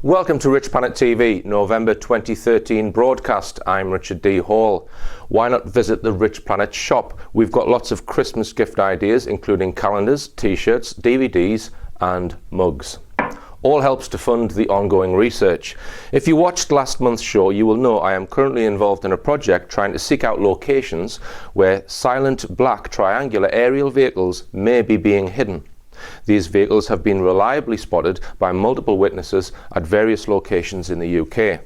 Welcome to RichPlanet TV, November 2013 broadcast. I'm Richard D. Hall. Why not visit the RichPlanet shop? We've got lots of Christmas gift ideas, including calendars, t-shirts, DVDs and mugs. All helps to fund the ongoing research. If you watched last month's show, you will know I am currently involved in a project trying to seek out locations where silent black triangular aerial vehicles may be being hidden. These vehicles have been reliably spotted by multiple witnesses at various locations in the UK.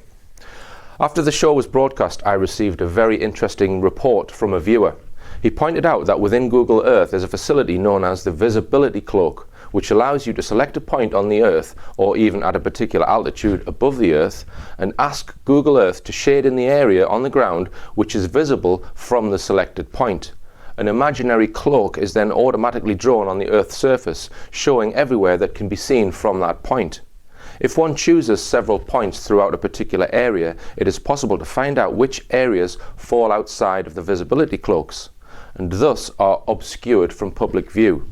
After the show was broadcast, I received a very interesting report from a viewer. He pointed out that within Google Earth is a facility known as the visibility cloak, which allows you to select a point on the Earth or even at a particular altitude above the Earth and ask Google Earth to shade in the area on the ground which is visible from the selected point. An imaginary cloak is then automatically drawn on the Earth's surface, showing everywhere that can be seen from that point. If one chooses several points throughout a particular area, it is possible to find out which areas fall outside of the visibility cloaks, and thus are obscured from public view.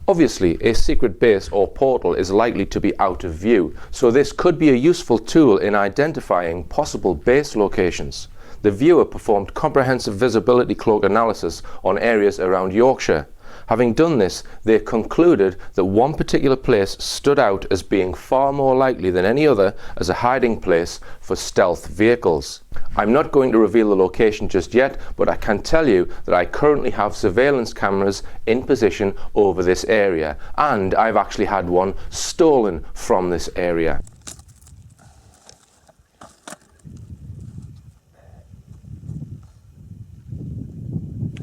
Obviously, a secret base or portal is likely to be out of view, so this could be a useful tool in identifying possible base locations. The viewer performed comprehensive visibility cloak analysis on areas around Yorkshire. Having done this, they concluded that one particular place stood out as being far more likely than any other as a hiding place for stealth vehicles. I'm not going to reveal the location just yet, but I can tell you that I currently have surveillance cameras in position over this area, and I've actually had one stolen from this area.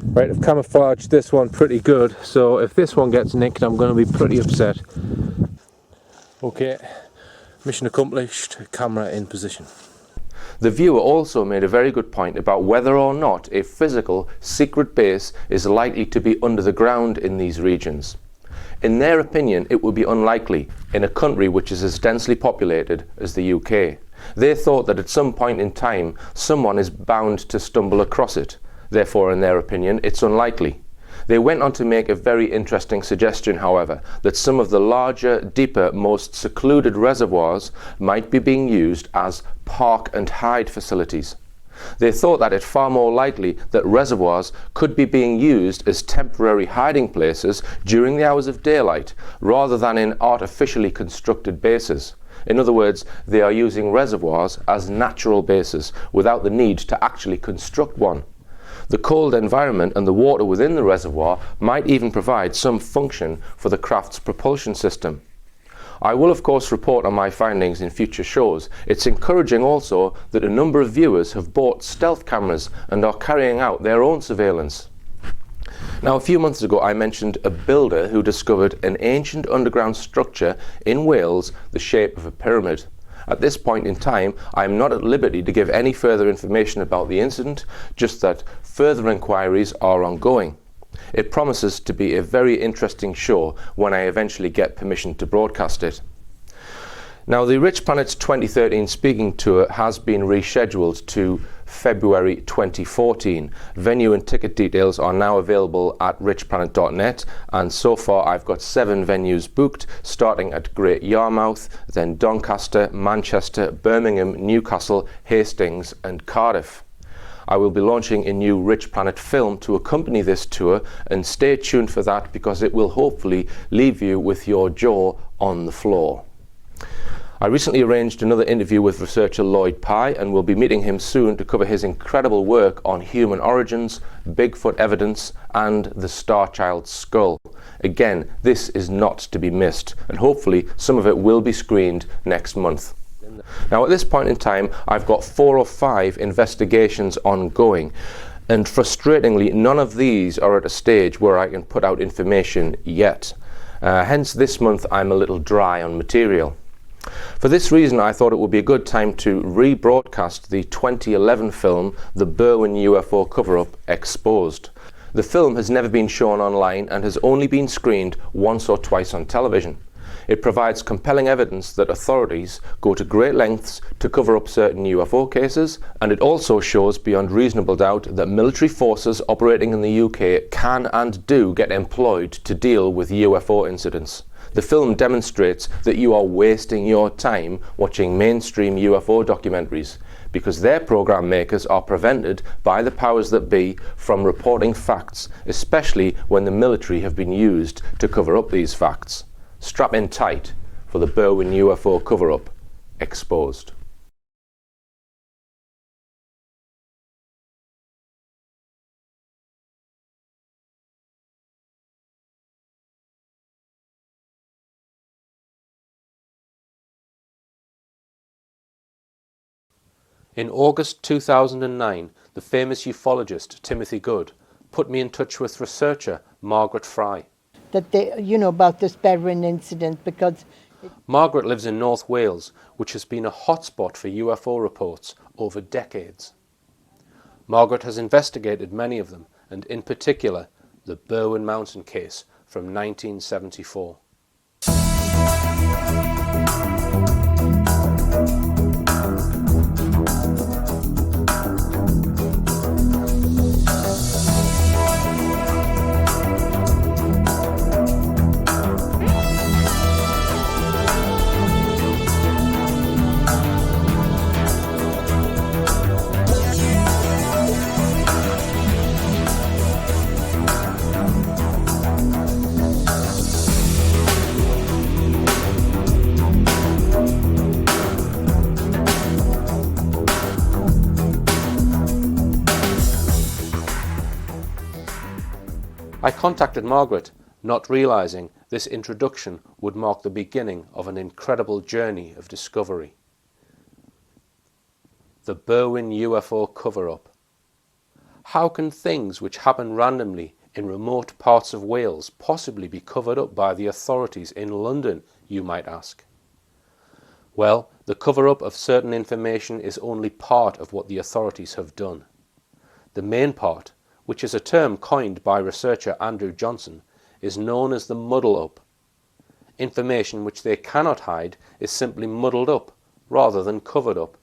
Right, I've camouflaged this one pretty good, so if this one gets nicked, I'm going to be pretty upset. Okay, mission accomplished, camera in position. The viewer also made a very good point about whether or not a physical secret base is likely to be under the ground in these regions. In their opinion, it would be unlikely in a country which is as densely populated as the UK. They thought that at some point in time, someone is bound to stumble across it. Therefore, in their opinion, it's unlikely. They went on to make a very interesting suggestion, however, that some of the larger, deeper, most secluded reservoirs might be being used as park and hide facilities. They thought that it's far more likely that reservoirs could be being used as temporary hiding places during the hours of daylight, rather than in artificially constructed bases. In other words, they are using reservoirs as natural bases, without the need to actually construct one. The cold environment and the water within the reservoir might even provide some function for the craft's propulsion system. I will of course report on my findings in future shows. It's encouraging also that a number of viewers have bought stealth cameras and are carrying out their own surveillance. Now, a few months ago I mentioned a builder who discovered an ancient underground structure in Wales the shape of a pyramid. At this point in time, I am not at liberty to give any further information about the incident, just that further inquiries are ongoing. It promises to be a very interesting show when I eventually get permission to broadcast it. Now, the RichPlanet 2013 speaking tour has been rescheduled to February 2014. Venue and ticket details are now available at richplanet.net, and so far I've got 7 venues booked, starting at Great Yarmouth, then Doncaster, Manchester, Birmingham, Newcastle, Hastings and Cardiff. I will be launching a new RichPlanet film to accompany this tour, and stay tuned for that because it will hopefully leave you with your jaw on the floor. I recently arranged another interview with researcher Lloyd Pye, and will be meeting him soon to cover his incredible work on human origins, Bigfoot evidence and the Star Child's skull. Again, this is not to be missed, and hopefully some of it will be screened next month. Now, at this point in time, I've got 4 or 5 investigations ongoing, and frustratingly none of these are at a stage where I can put out information yet. Hence this month I'm a little dry on material. For this reason, I thought it would be a good time to rebroadcast the 2011 film The Berwyn UFO Cover-Up Exposed. The film has never been shown online and has only been screened once or twice on television. It provides compelling evidence that authorities go to great lengths to cover up certain UFO cases, and it also shows beyond reasonable doubt that military forces operating in the UK can and do get employed to deal with UFO incidents. The film demonstrates that you are wasting your time watching mainstream UFO documentaries because their program makers are prevented by the powers that be from reporting facts, especially when the military have been used to cover up these facts. Strap in tight for the Berwyn UFO Cover-Up Exposed. In August 2009, the famous ufologist Timothy Good put me in touch with researcher Margaret Fry. That they, about this Berwyn incident, because Margaret lives in North Wales, which has been a hotspot for UFO reports over decades. Margaret has investigated many of them, and in particular, the Berwyn Mountain case from 1974. I contacted Margaret, not realising this introduction would mark the beginning of an incredible journey of discovery. The Berwyn UFO Cover-Up. How can things which happen randomly in remote parts of Wales possibly be covered up by the authorities in London, you might ask? Well, the cover-up of certain information is only part of what the authorities have done. The main part, which is a term coined by researcher Andrew Johnson, is known as the muddle-up. Information which they cannot hide is simply muddled up rather than covered up.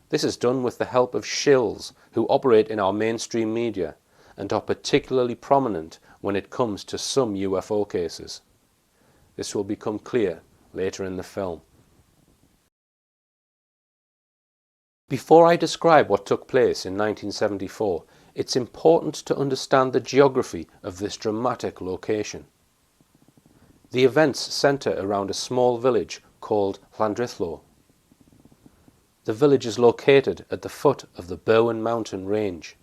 This is done with the help of shills who operate in our mainstream media and are particularly prominent when it comes to some UFO cases. This will become clear later in the film. Before I describe what took place in 1974, it's important to understand the geography of this dramatic location. The events centre around a small village called Llandrillo. The village is located at the foot of the Berwyn mountain range.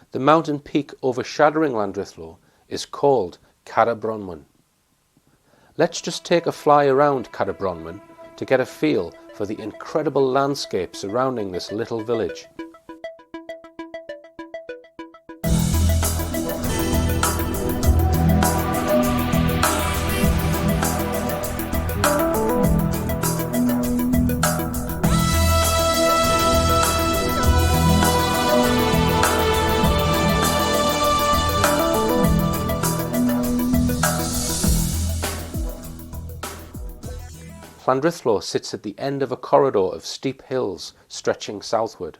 The mountain peak overshadowing Llandrillo is called Bronwen. Let's just take a fly around Bronwen to get a feel for the incredible landscape surrounding this little village. Llandrillo sits at the end of a corridor of steep hills stretching southward.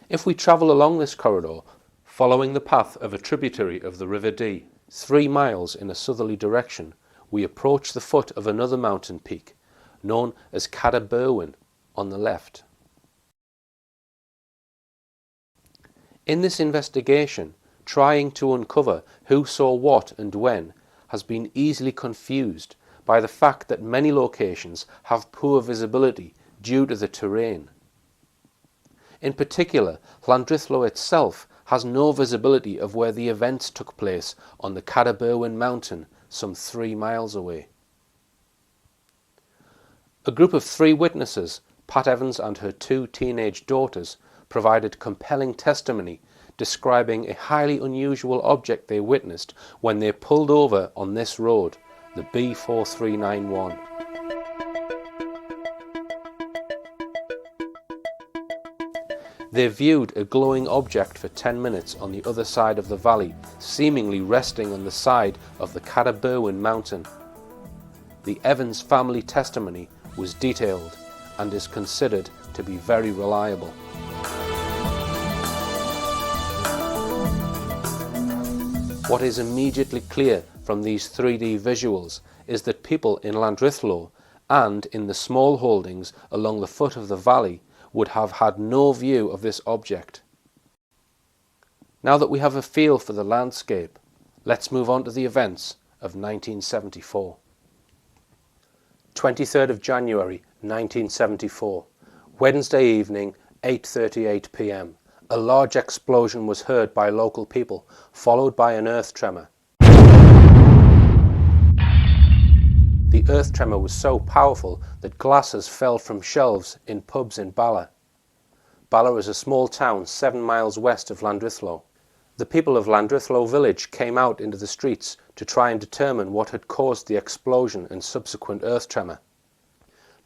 If we travel along this corridor, following the path of a tributary of the River Dee, 3 miles in a southerly direction, we approach the foot of another mountain peak, known as Berwyn, on the left. In this investigation, trying to uncover who saw what and when has been easily confused by the fact that many locations have poor visibility due to the terrain. In particular, Llandrillo itself has no visibility of where the events took place on the Berwyn mountain some 3 miles away. A group of 3 witnesses, Pat Evans and her 2 teenage daughters, provided compelling testimony describing a highly unusual object they witnessed when they pulled over on this road, the B4391. They viewed a glowing object for 10 minutes on the other side of the valley, seemingly resting on the side of the Berwyn mountain. The Evans family testimony was detailed and is considered to be very reliable. What is immediately clear from these 3D visuals is that people in Llandrillo and in the small holdings along the foot of the valley would have had no view of this object. Now that we have a feel for the landscape, let's move on to the events of 1974. 23rd of January 1974, Wednesday evening, 8:38 p.m. A large explosion was heard by local people, followed by an earth tremor. The earth tremor was so powerful that glasses fell from shelves in pubs in Bala. Bala is a small town 7 miles west of Llandrillo. The people of Llandrillo village came out into the streets to try and determine what had caused the explosion and subsequent earth tremor.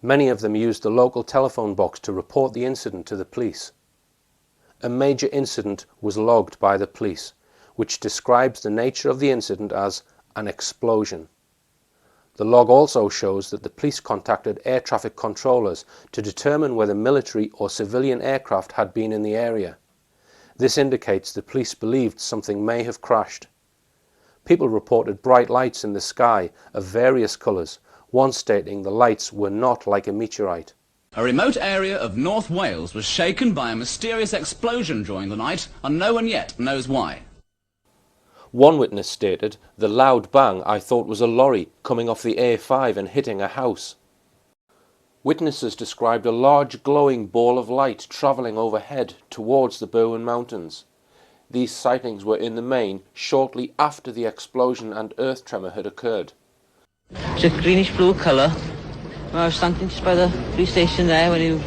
Many of them used the local telephone box to report the incident to the police. A major incident was logged by the police, which describes the nature of the incident as an explosion. The log also shows that the police contacted air traffic controllers to determine whether military or civilian aircraft had been in the area. This indicates the police believed something may have crashed. People reported bright lights in the sky of various colours, one stating the lights were not like a meteorite. A remote area of North Wales was shaken by a mysterious explosion during the night, and no one yet knows why. One witness stated, "The loud bang I thought was a lorry coming off the A5 and hitting a house." Witnesses described a large glowing ball of light travelling overhead towards the Berwyn Mountains. These sightings were in the main shortly after the explosion and earth tremor had occurred. It's a greenish-blue colour. I was standing just by the police station there when he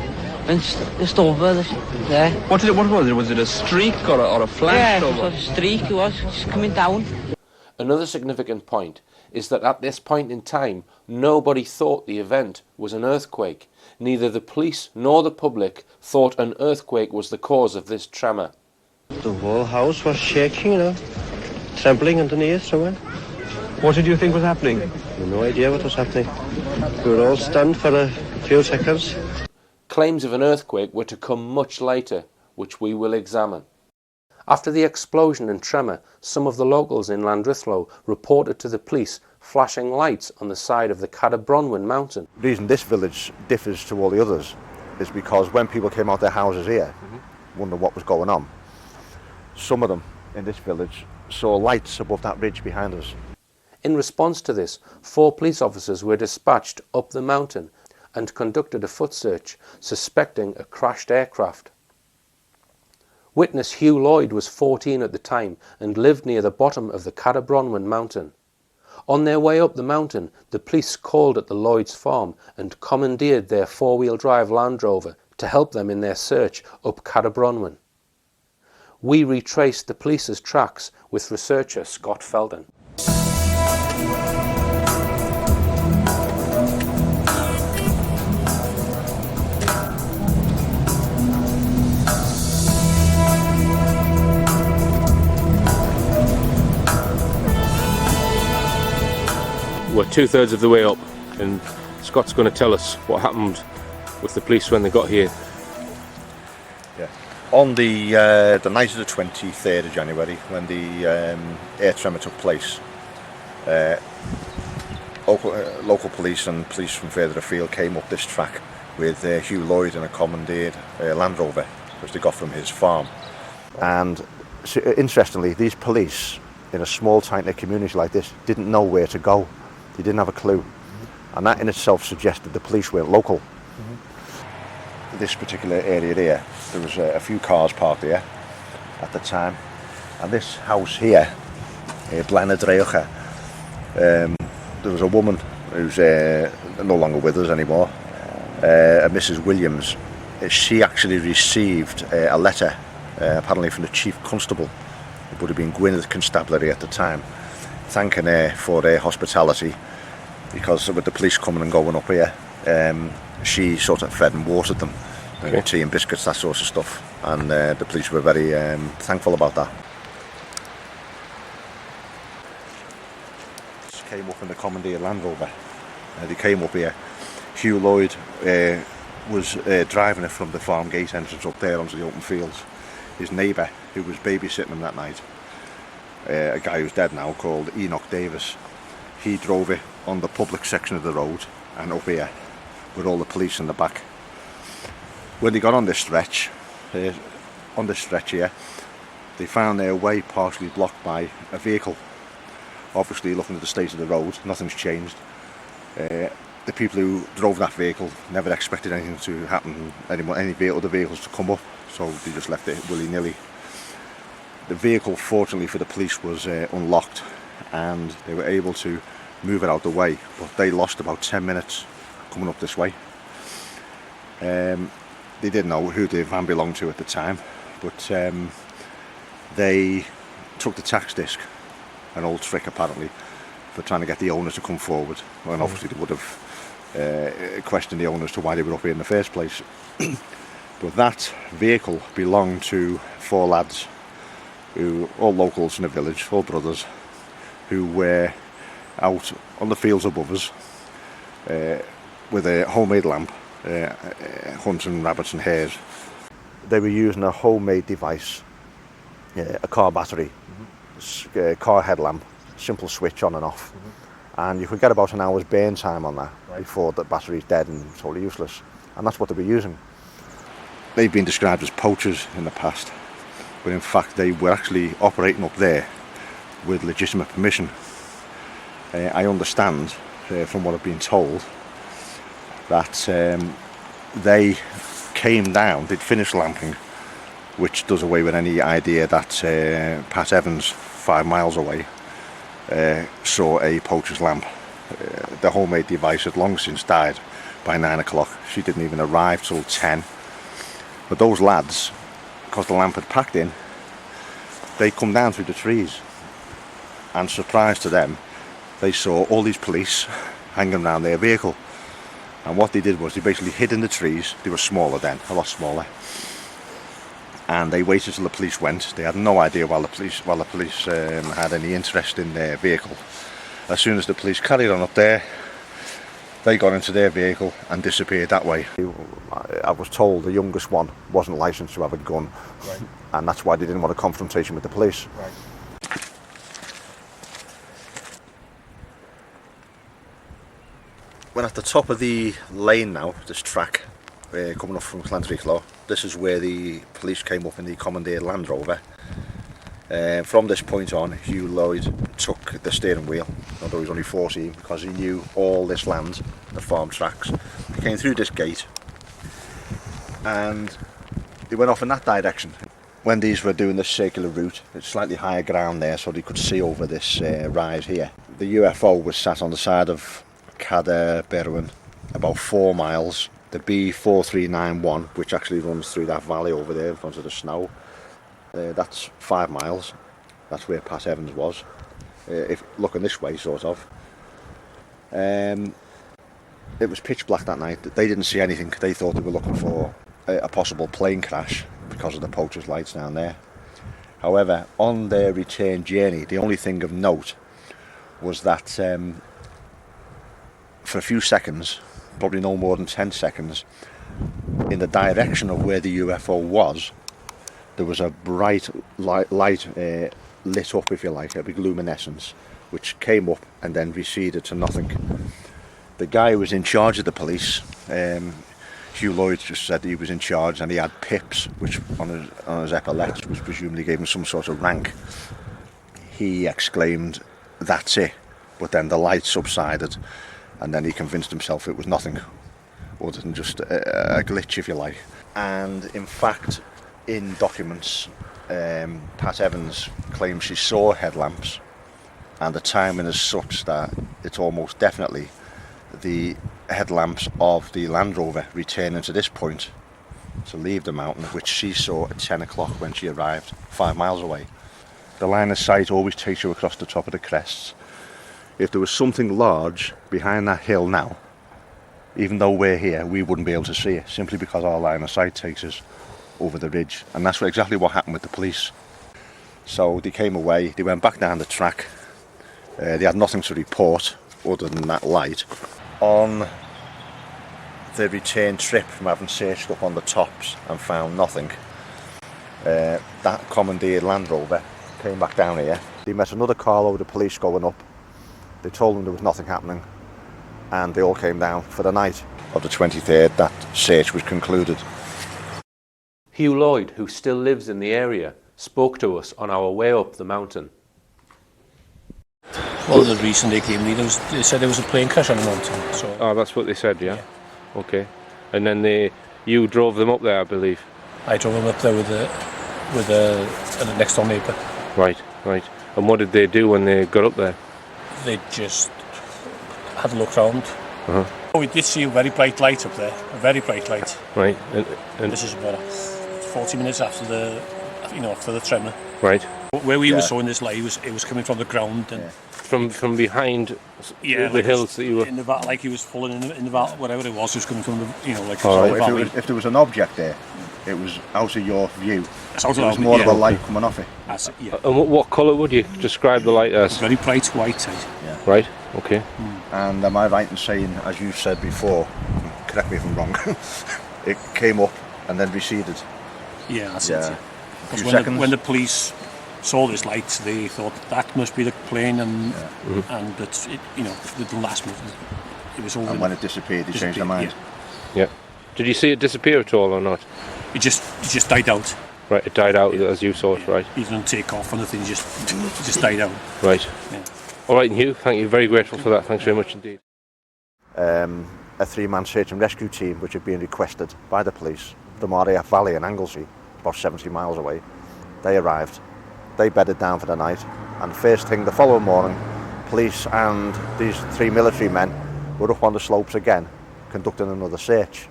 went just over there. What was it? Was it a streak or a flash? Yeah, it was a streak. It was just coming down. Another significant point is that at this point in time, nobody thought the event was an earthquake. Neither the police nor the public thought an earthquake was the cause of this tremor. The whole house was shaking, trembling underneath somewhere. What did you think was happening? No idea what was happening. We were all stunned for a few seconds. Claims of an earthquake were to come much later, which we will examine. After the explosion and tremor, some of the locals in Llandrillo reported to the police flashing lights on the side of the Berwyn mountain. The reason this village differs to all the others is because when people came out their houses here, wondering what was going on, some of them in this village saw lights above that ridge behind us. In response to this, 4 police officers were dispatched up the mountain and conducted a foot search, suspecting a crashed aircraft. Witness Hugh Lloyd was 14 at the time and lived near the bottom of the Berwyn mountain. On their way up the mountain, the police called at the Lloyd's farm and commandeered their 4-wheel drive Land Rover to help them in their search up Berwyn. We retraced the police's tracks with researcher Scott Felton. We're 2/3 of the way up and Scott's going to tell us what happened with the police when they got here. Yeah. On the night of the 23rd of January, when the air tremor took place, local police and police from further afield came up this track with Hugh Lloyd in a commandeered Land Rover, which they got from his farm. And interestingly, these police in a small tight-knit community like this didn't know where to go. They didn't have a clue, and that in itself suggested the police weren't local. This particular area here, there was a few cars parked here at the time, and this house here, Blanadreucha, there was a woman who's no longer with us anymore, Mrs. Williams. She actually received a letter, apparently from the Chief Constable, it would have been Gwynedd Constabulary at the time, thanking her for their hospitality, because with the police coming and going up here, she sort of fed and watered them tea and biscuits, that sort of stuff, and the police were very thankful about that. This came up in the commandeered Land Rover. They came up here. Hugh Lloyd was driving it from the farm gate entrance up there onto the open fields. His neighbour, who was babysitting him that night, a guy who's dead now, called Enoch Davis, he drove it on the public section of the road and up here with all the police in the back. When they got on this stretch here, they found their way partially blocked by a vehicle. Obviously, looking at the state of the road, nothing's changed. The people who drove that vehicle never expected anything to happen, any other vehicles to come up, so they just left it willy-nilly. The vehicle, fortunately for the police, was unlocked, and they were able to move it out the way, but they lost about 10 minutes coming up this way. They didn't know who the van belonged to at the time, but they took the tax disc, an old trick apparently, for trying to get the owners to come forward, and obviously they would have questioned the owners to why they were up here in the first place. But that vehicle belonged to 4 lads, who all locals in the village, all brothers, who were out on the fields above us with a homemade lamp, hunting rabbits and hares. They were using a homemade device, a car battery, car headlamp, simple switch on and off, and you could get about an hour's burn time on that before the battery's dead and totally useless, and that's what they were using. They've been described as poachers in the past, but in fact they were actually operating up there with legitimate permission. I understand from what I've been told that they came down, they'd finished lamping, which does away with any idea that Pat Evans, 5 miles away, saw a poacher's lamp. The homemade device had long since died by 9 o'clock. She didn't even arrive till 10. But those lads, because the lamp had packed in, they come down through the trees, and surprise to them, they saw all these police hanging around their vehicle. And what they did was they basically hid in the trees. They were smaller then, a lot smaller, and they waited till the police went. They had no idea while the police had any interest in their vehicle. As soon as the police carried on up there, they got into their vehicle and disappeared that way. I was told the youngest one wasn't licensed to have a gun, and that's why they didn't want a confrontation with the police. We're at the top of the lane now, this track, coming up from Llantriclo. This is where the police came up in the commandeered Land Rover. From this point on, Hugh Lloyd took the steering wheel, although he was only 14, because he knew all this land, the farm tracks. He came through this gate and he went off in that direction. When these were doing this circular route, it's slightly higher ground there, so they could see over this rise here. The UFO was sat on the side of Cadair Berwyn, about 4 miles. The B4391, which actually runs through that valley over there in front of the snow, that's 5 miles. That's where Pat Evans was, if looking this way sort of. It was pitch black that night. They didn't see anything. They thought they were looking for a possible plane crash because of the poachers' lights down there. However, on their return journey, the only thing of note was that for a few seconds, probably no more than 10 seconds, in the direction of where the UFO was, there was a bright light lit up, if you like, a big luminescence, which came up and then receded to nothing. The guy who was in charge of the police, Hugh Lloyd, just said he was in charge, and he had pips, which on his epaulets, which presumably gave him some sort of rank. He exclaimed, "That's it," but then the light subsided, and then he convinced himself it was nothing other than just a glitch, if you like. And in fact, in documents, Pat Evans claims she saw headlamps, and the timing is such that it's almost definitely the headlamps of the Land Rover returning to this point to leave the mountain, which she saw at 10 o'clock when she arrived 5 miles away. The line of sight always takes you across the top of the crests. If there was something large behind that hill now, Even though we're here, we wouldn't be able to see it, simply because our line of sight takes us over the ridge. And that's exactly what happened with the police. So they came away, they went back down the track. They had nothing to report other than that light. On the return trip from having searched up on the tops and found nothing, that commandeered Land Rover came back down here. They met another carload of police going up. They told them there was nothing happening, and they all came down. For the night of the 23rd, that search was concluded. Hugh Lloyd, who still lives in the area, spoke to us on our way up the mountain. Well, the reason they came, they said there was a plane crash on the mountain. So. Oh, that's what they said, yeah? Okay. And then you drove them up there, I believe? I drove them up there with a next door neighbour. Right. And what did they do when they got up there? They just had a look round. Uh-huh. We did see a very bright light up there, a very bright light. Right. And this is about 40 minutes after the tremor. Right. Where we were seeing this light, it was coming from the ground and from behind the hills that you were in the valley, like he was falling in the valley, whatever it was coming from the like So the valley. if there was an object there, it was out of your view. It was more of a light coming off it. That's it, yeah. And what colour would you describe the light as? Very bright white. Yeah. Right. Okay. And am I right in saying, as you said before, correct me if I'm wrong, it came up and then receded? Yeah, that's it. Yeah. Because when the police saw this light, they thought that must be the plane, and that it didn't last much. It was all. And when it disappeared, they changed their mind. Yeah. Did you see it disappear at all or not? It just died out. Right, it died out as you saw it, right? Even on take off, and the thing just died out. Right. Yeah. All right, Hugh. Thank you. Very grateful for that. Thanks very much indeed. A 3-man search and rescue team, which had been requested by the police from RAF Valley in Anglesey, about 70 miles away, they arrived. They bedded down for the night, and first thing the following morning, police and these 3 military men were up on the slopes again, conducting another search.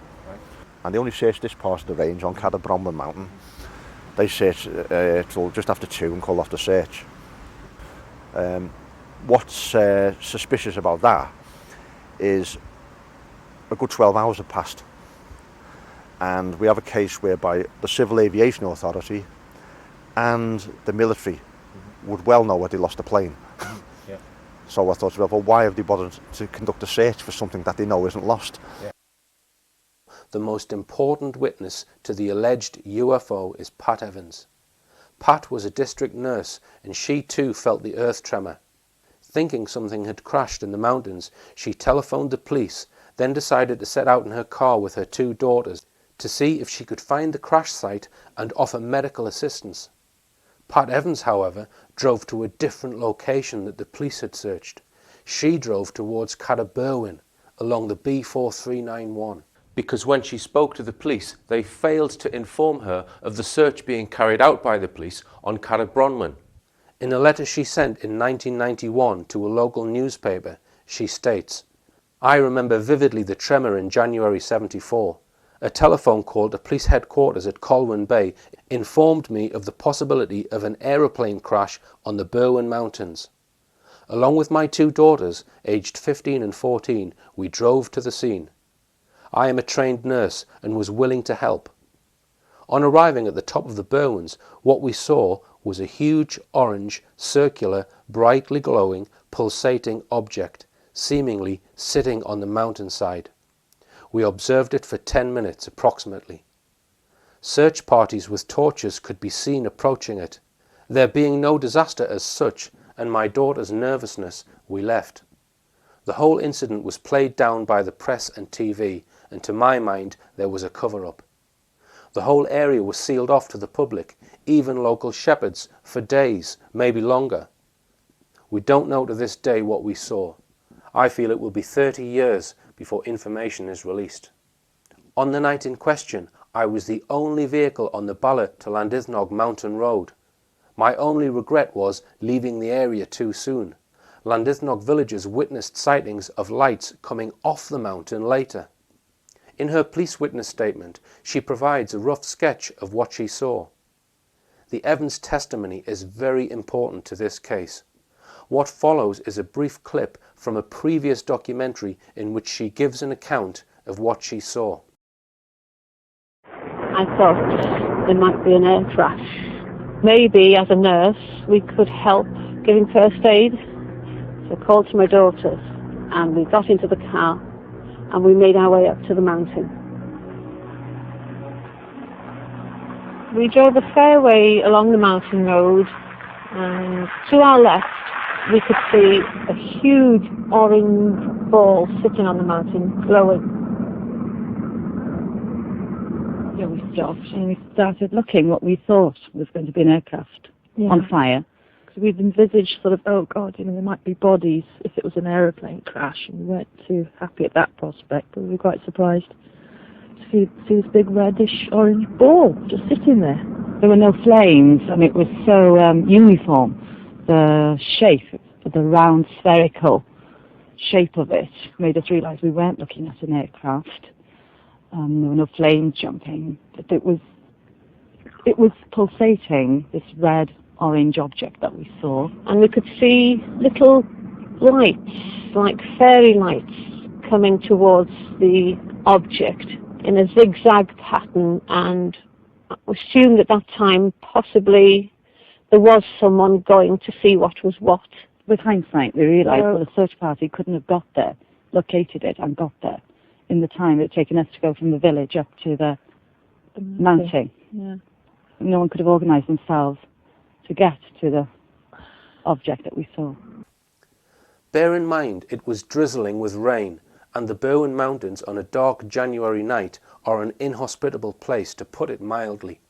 And they only searched this part of the range on Bronwyn Mountain. They searched till just after 2 and called off the search. What's suspicious about that is a good 12 hours have passed, and we have a case whereby the Civil Aviation Authority and the military would well know where they lost the plane. Yeah. So I thought, well, why have they bothered to conduct a search for something that they know isn't lost? Yeah. The most important witness to the alleged UFO is Pat Evans. Pat was a district nurse, and she too felt the earth tremor. Thinking something had crashed in the mountains, she telephoned the police, then decided to set out in her car with her 2 daughters to see if she could find the crash site and offer medical assistance. Pat Evans, however, drove to a different location that the police had searched. She drove towards Berwyn along the B4391. Because when she spoke to the police, they failed to inform her of the search being carried out by the police on Bronwyn. In a letter she sent in 1991 to a local newspaper, she states, "I remember vividly the tremor in January 74. A telephone call to police headquarters at Colwyn Bay informed me of the possibility of an aeroplane crash on the Berwyn Mountains. Along with my 2 daughters, aged 15 and 14, we drove to the scene. I am a trained nurse and was willing to help. On arriving at the top of the Berwyns, what we saw was a huge orange, circular, brightly glowing, pulsating object, seemingly sitting on the mountainside. We observed it for 10 minutes approximately. Search parties with torches could be seen approaching it. There being no disaster as such, and my daughter's nervousness, we left. The whole incident was played down by the press and TV, and to my mind there was a cover-up. The whole area was sealed off to the public, even local shepherds, for days, maybe longer. We don't know to this day what we saw. I feel it will be 30 years before information is released. On the night in question, I was the only vehicle on the Bala to Llandithnog mountain road. My only regret was leaving the area too soon. Llandithnog villagers witnessed sightings of lights coming off the mountain later. In her police witness statement, she provides a rough sketch of what she saw. The Evans testimony is very important to this case. What follows is a brief clip from a previous documentary in which she gives an account of what she saw. I thought there might be an air crash. Maybe as a nurse we could help giving first aid. So I called to my daughters and we got into the car and we made our way up to the mountain. We drove a fair way along the mountain road and to our left we could see a huge orange ball sitting on the mountain, glowing. Yeah, we stopped and we started looking what we thought was going to be an aircraft on fire. Because we'd envisaged sort of, oh God, there might be bodies if it was an aeroplane crash, and we weren't too happy at that prospect, but we were quite surprised to see this big reddish orange ball just sitting there. There were no flames and it was so uniform. The shape, the round spherical shape of it made us realise we weren't looking at an aircraft. There were no flames jumping, but it was pulsating, this red orange object that we saw, and we could see little lights, like fairy lights, coming towards the object in a zigzag pattern, and we assumed at that time possibly there was someone going to see what was what. With hindsight, we realised the search party couldn't have got there, located it and got there in the time it had taken us to go from the village up to the mountain. Yeah. No one could have organised themselves to get to the object that we saw. Bear in mind it was drizzling with rain, and the Berwyn Mountains on a dark January night are an inhospitable place, to put it mildly,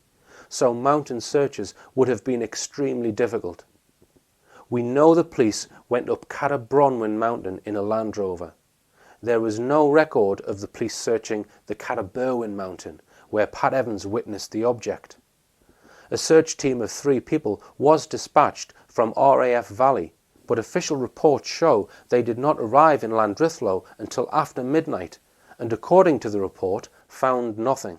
so mountain searches would have been extremely difficult. We know the police went up Bronwyn Mountain in a Land Rover. There was no record of the police searching the Berwyn Mountain, where Pat Evans witnessed the object. A search team of 3 people was dispatched from RAF Valley, but official reports show they did not arrive in Llandrillo until after midnight, and according to the report, found nothing.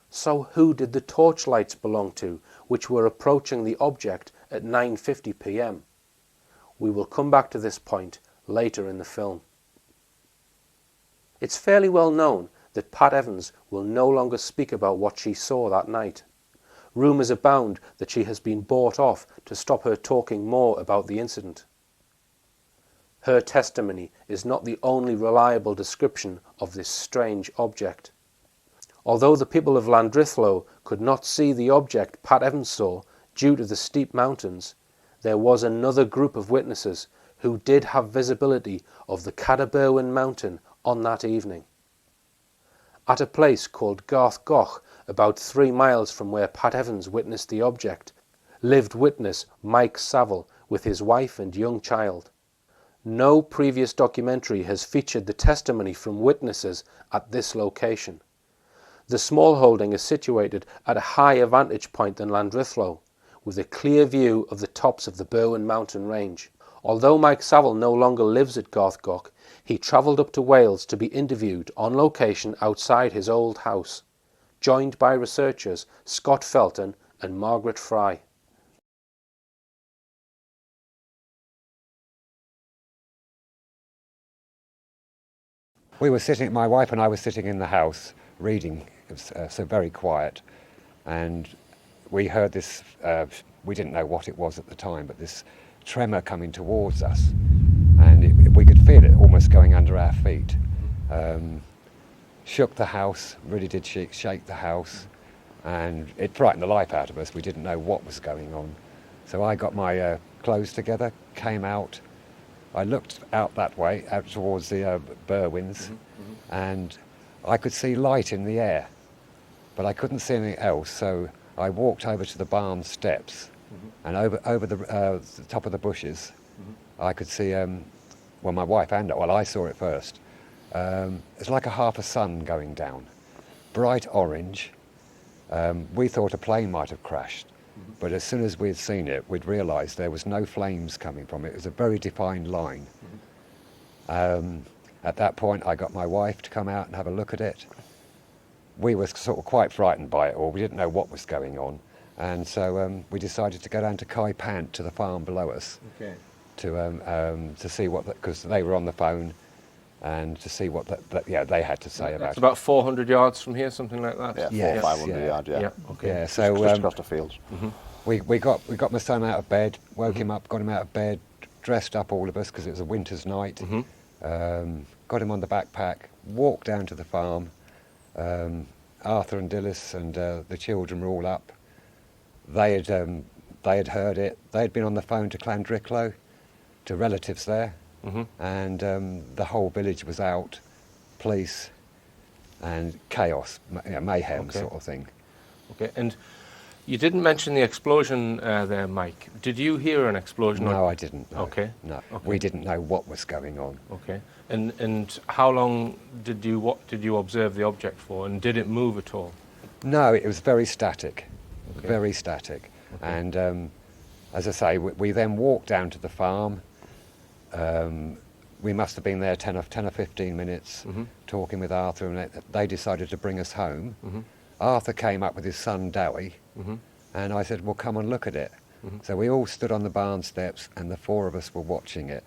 So who did the torchlights belong to, which were approaching the object at 9:50 p.m? We will come back to this point later in the film. It's fairly well known that Pat Evans will no longer speak about what she saw that night. Rumours abound that she has been bought off to stop her talking more about the incident. Her testimony is not the only reliable description of this strange object. Although the people of Llandrillo could not see the object Pat Evans saw due to the steep mountains, there was another group of witnesses who did have visibility of the Berwyn Mountain on that evening. At a place called Garth Goch, about 3 miles from where Pat Evans witnessed the object, lived witness Mike Saville with his wife and young child. No previous documentary has featured the testimony from witnesses at this location. The small holding is situated at a higher vantage point than Llandrillo, with a clear view of the tops of the Berwyn mountain range. Although Mike Saville no longer lives at Garth Goch, he travelled up to Wales to be interviewed on location outside his old house, joined by researchers Scott Felton and Margaret Fry. We were sitting, my wife and I were sitting in the house reading. It was so very quiet, and we heard this, we didn't know what it was at the time, but this tremor coming towards us, and we could feel it almost going under our feet. Shook the house, really did shake the house, and it frightened the life out of us. We didn't know what was going on. So I got my clothes together, came out. I looked out that way, out towards the Berwyns, and I could see light in the air, but I couldn't see anything else, so I walked over to the barn steps, and over the top of the bushes, I could see, well, my wife and, well, I saw it first. It's like a half a sun going down, bright orange. We thought a plane might have crashed, but as soon as we'd seen it, we'd realised there was no flames coming from it. It was a very defined line. At that point, I got my wife to come out and have a look at it. We were sort of quite frightened by it all. We didn't know what was going on. And so we decided to go down to Kai Pant, to the farm below us, to see what, because they were on the phone. and to see what they had to say about It's it. about 400 yards from here, something like that. Yeah, Yes, 500 yards, yeah. Yeah, okay. Yeah, so Just across the fields. we got my son out of bed, woke him up, got him out of bed, dressed up all of us because it was a winter's night. Got him on the backpack, walked down to the farm. Arthur and Dillis and the children were all up. They had heard it. They had been on the phone to Llandriclo, to relatives there, and the whole village was out, police, and chaos, mayhem sort of thing. Okay, and you didn't mention the explosion there, Mike. Did you hear an explosion? No, I didn't. No. Okay. No, Okay. we didn't know what was going on. Okay, and how long did you observe the object for, and did it move at all? No, it was very static, Okay. very static. Okay. And as I say, we then walked down to the farm. We must have been there 10 or 15 minutes talking with Arthur, and they decided to bring us home. Arthur came up with his son Dowie, and I said, well, come and look at it. So we all stood on the barn steps, and the four of us were watching it.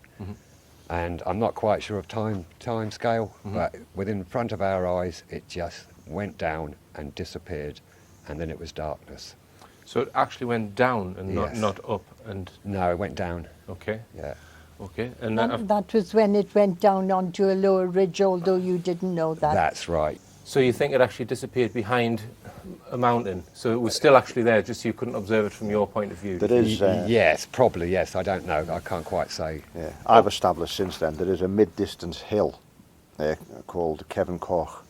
And I'm not quite sure of time scale, but within front of our eyes, it just went down and disappeared, and then it was darkness. So it actually went down and Yes. not up, and No, it went down. okay, Yeah. okay, and And that was when it went down onto a lower ridge, although you didn't know that. That's right. so you think it actually disappeared behind a mountain? So it was still actually there, just you couldn't observe it from your point of view. There is, Yes, probably, yes. I don't know. I can't quite say. yeah, I've established since then, there is a mid-distance hill called Kevin Koch.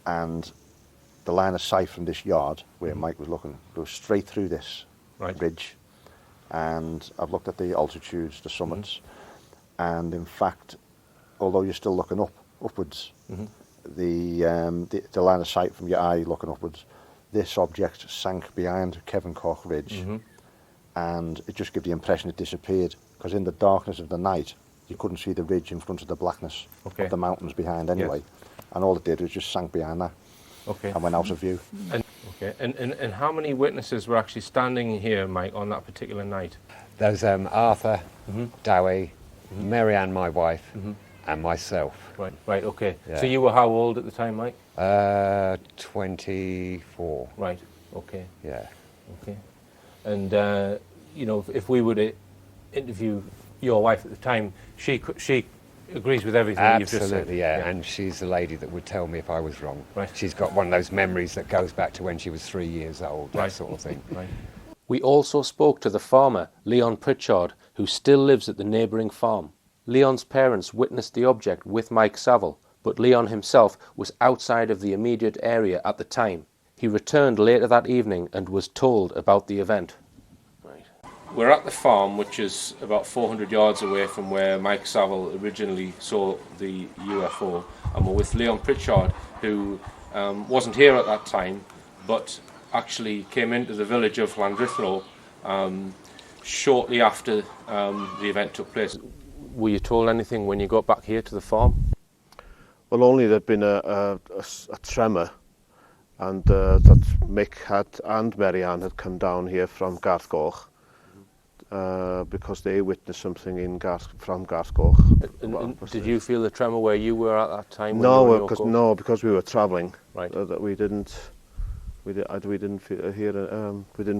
And the line of sight from this yard, where Mike was looking, goes straight through this ridge. And I've looked at the altitudes, the summits, and in fact, although you're still looking upwards, the line of sight from your eye looking upwards, this object sank behind Kevin Koch Ridge, and it just gave the impression it disappeared, because in the darkness of the night, you couldn't see the ridge in front of the blackness of the mountains behind anyway. And all it did was just sank behind that and went out of view. And how many witnesses were actually standing here, Mike, on that particular night? There's Arthur, Dowie, Mary Ann, my wife, and myself. Right, okay. Yeah. So you were how old at the time, Mike? 24. Right, okay. Yeah. Okay. And, you know, if we were to interview your wife at the time, she agrees with everything you've just said. Absolutely, yeah. And she's the lady that would tell me if I was wrong. Right. She's got one of those memories that goes back to when she was 3 years old, that sort of thing. Right. We also spoke to the farmer, Leon Pritchard, who still lives at the neighbouring farm. Leon's parents witnessed the object with Mike Saville, but Leon himself was outside of the immediate area at the time. He returned later that evening and was told about the event. We're at the farm, which is about 400 yards away from where Mike Saville originally saw the UFO, and we're with Leon Pritchard, who wasn't here at that time, but actually came into the village of Llandriclo shortly after the event took place. Were you told anything when you got back here to the farm? Well, only there'd been a tremor, and that Mick and Mary Ann had come down here from Garthgoch. Because they witnessed something from Garthgoch. And did you feel the tremor where you were at that time? No, because we were travelling. Right. We didn't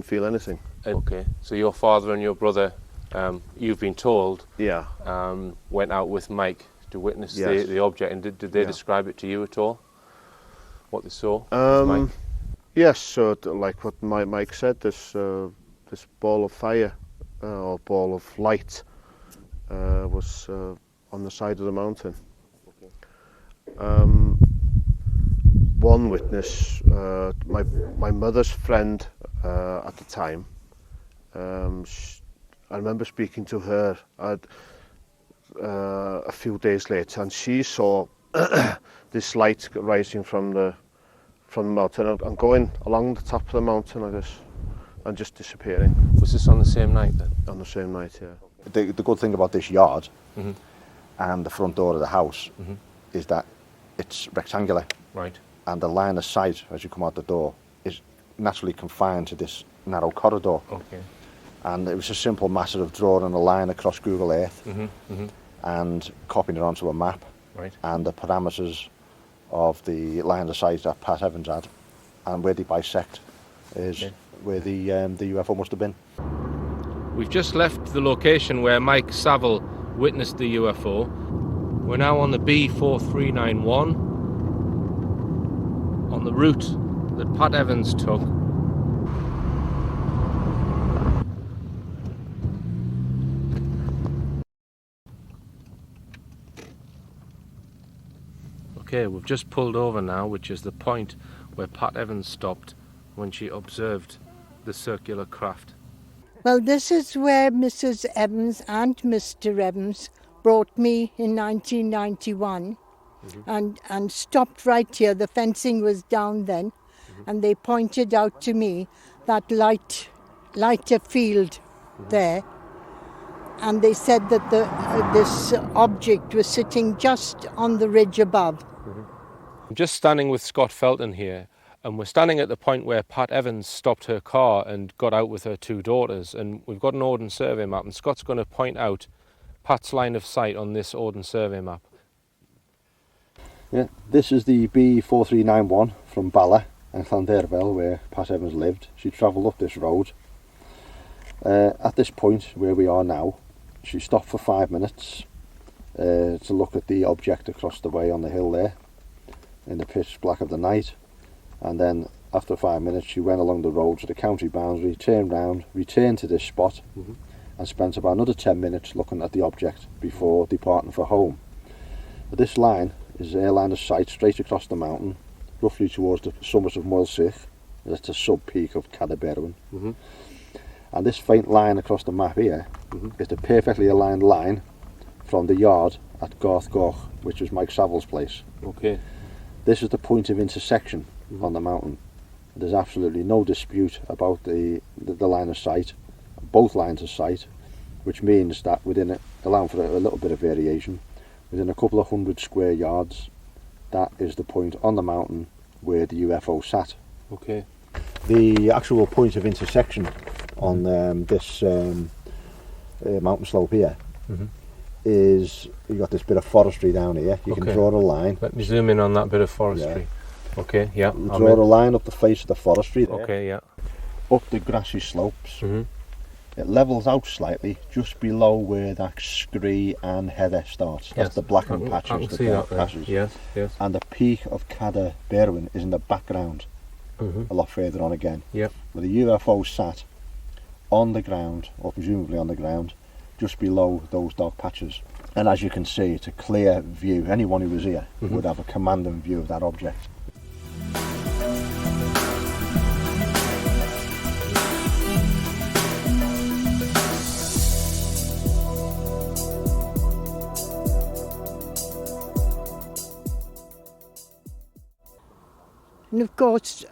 feel anything. Okay. So your father and your brother, you've been told, went out with Mike to witness the object, and did they describe it to you at all? What they saw? Yes. So like what Mike said, this ball of fire. Or ball of light was on the side of the mountain. One witness, my mother's friend at the time, I remember speaking to her a few days later, and she saw this light rising from the mountain and going along the top of the mountain, I guess, and just disappearing. Was this on the same night then? On the same night, yeah. The good thing about this yard and the front door of the house is that it's rectangular. Right. And the line of sight as you come out the door is naturally confined to this narrow corridor. Okay. And it was a simple matter of drawing a line across Google Earth and copying it onto a map, Right. and the parameters of the line of sight that Pat Evans had, and where they bisect is where the UFO must have been. We've just left the location where Mike Saville witnessed the UFO. We're now on the B4391 on the route that Pat Evans took. Okay, we've just pulled over now, which is the point where Pat Evans stopped when she observed the circular craft. Well, this is where Mrs. Evans and Mr. Evans brought me in 1991 and stopped right here. The fencing was down then, and they pointed out to me that lighter field there, and they said that this object was sitting just on the ridge above. I'm just standing with Scott Felton here, and we're standing at the point where Pat Evans stopped her car and got out with her two daughters, and we've got an Ardent survey map, and Scott's going to point out Pat's line of sight on this Ardent survey map. Yeah, this is the B4391 from Bala and Llanderfel, where Pat Evans lived. She travelled up this road. At this point where we are now, she stopped for 5 minutes to look at the object across the way on the hill there in the pitch black of the night, and then after 5 minutes she went along the road to the county boundary, turned round, returned to this spot and spent about another 10 minutes looking at the object before departing for home. But this line is her line of sight straight across the mountain, roughly towards the summit of Moelsich. That's a sub-peak of Berwyn. And this faint line across the map here is the perfectly aligned line from the yard at Garth Goch, which was Mike Saville's place. Okay. This is the point of intersection on the mountain. There's absolutely no dispute about the line of sight, both lines of sight, which means that within it, allowing for a little bit of variation, within a couple of 100 square yards, that is the point on the mountain where the UFO sat. Okay. The actual point of intersection on this mountain slope here is, you've got this bit of forestry down here. You can draw a line. Let me zoom in on that bit of forestry. Yeah. Okay, yeah. You draw a line up the face of the forestry there. Okay, yeah. Up the grassy slopes. It levels out slightly just below where that scree and heather starts. That's the blackened patches, the dark patches. Yes, yes. And the peak of Berwyn is in the background, a lot further on again. Yep. Where the UFO sat on the ground, or presumably on the ground, just below those dark patches. And as you can see, it's a clear view. Anyone who was here would have a commanding view of that object. And of course,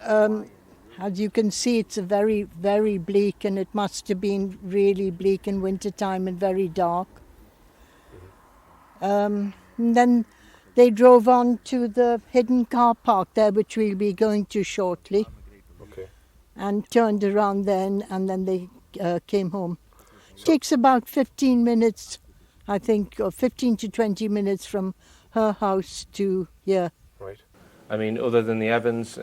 as you can see, it's a very, very bleak, and it must have been really bleak in winter time and very dark. And then they drove on to the hidden car park there, which we'll be going to shortly. Okay. And turned around then, and then they came home. It takes about 15 minutes, I think, or 15 to 20 minutes from her house to here. Right. I mean, other than the Evans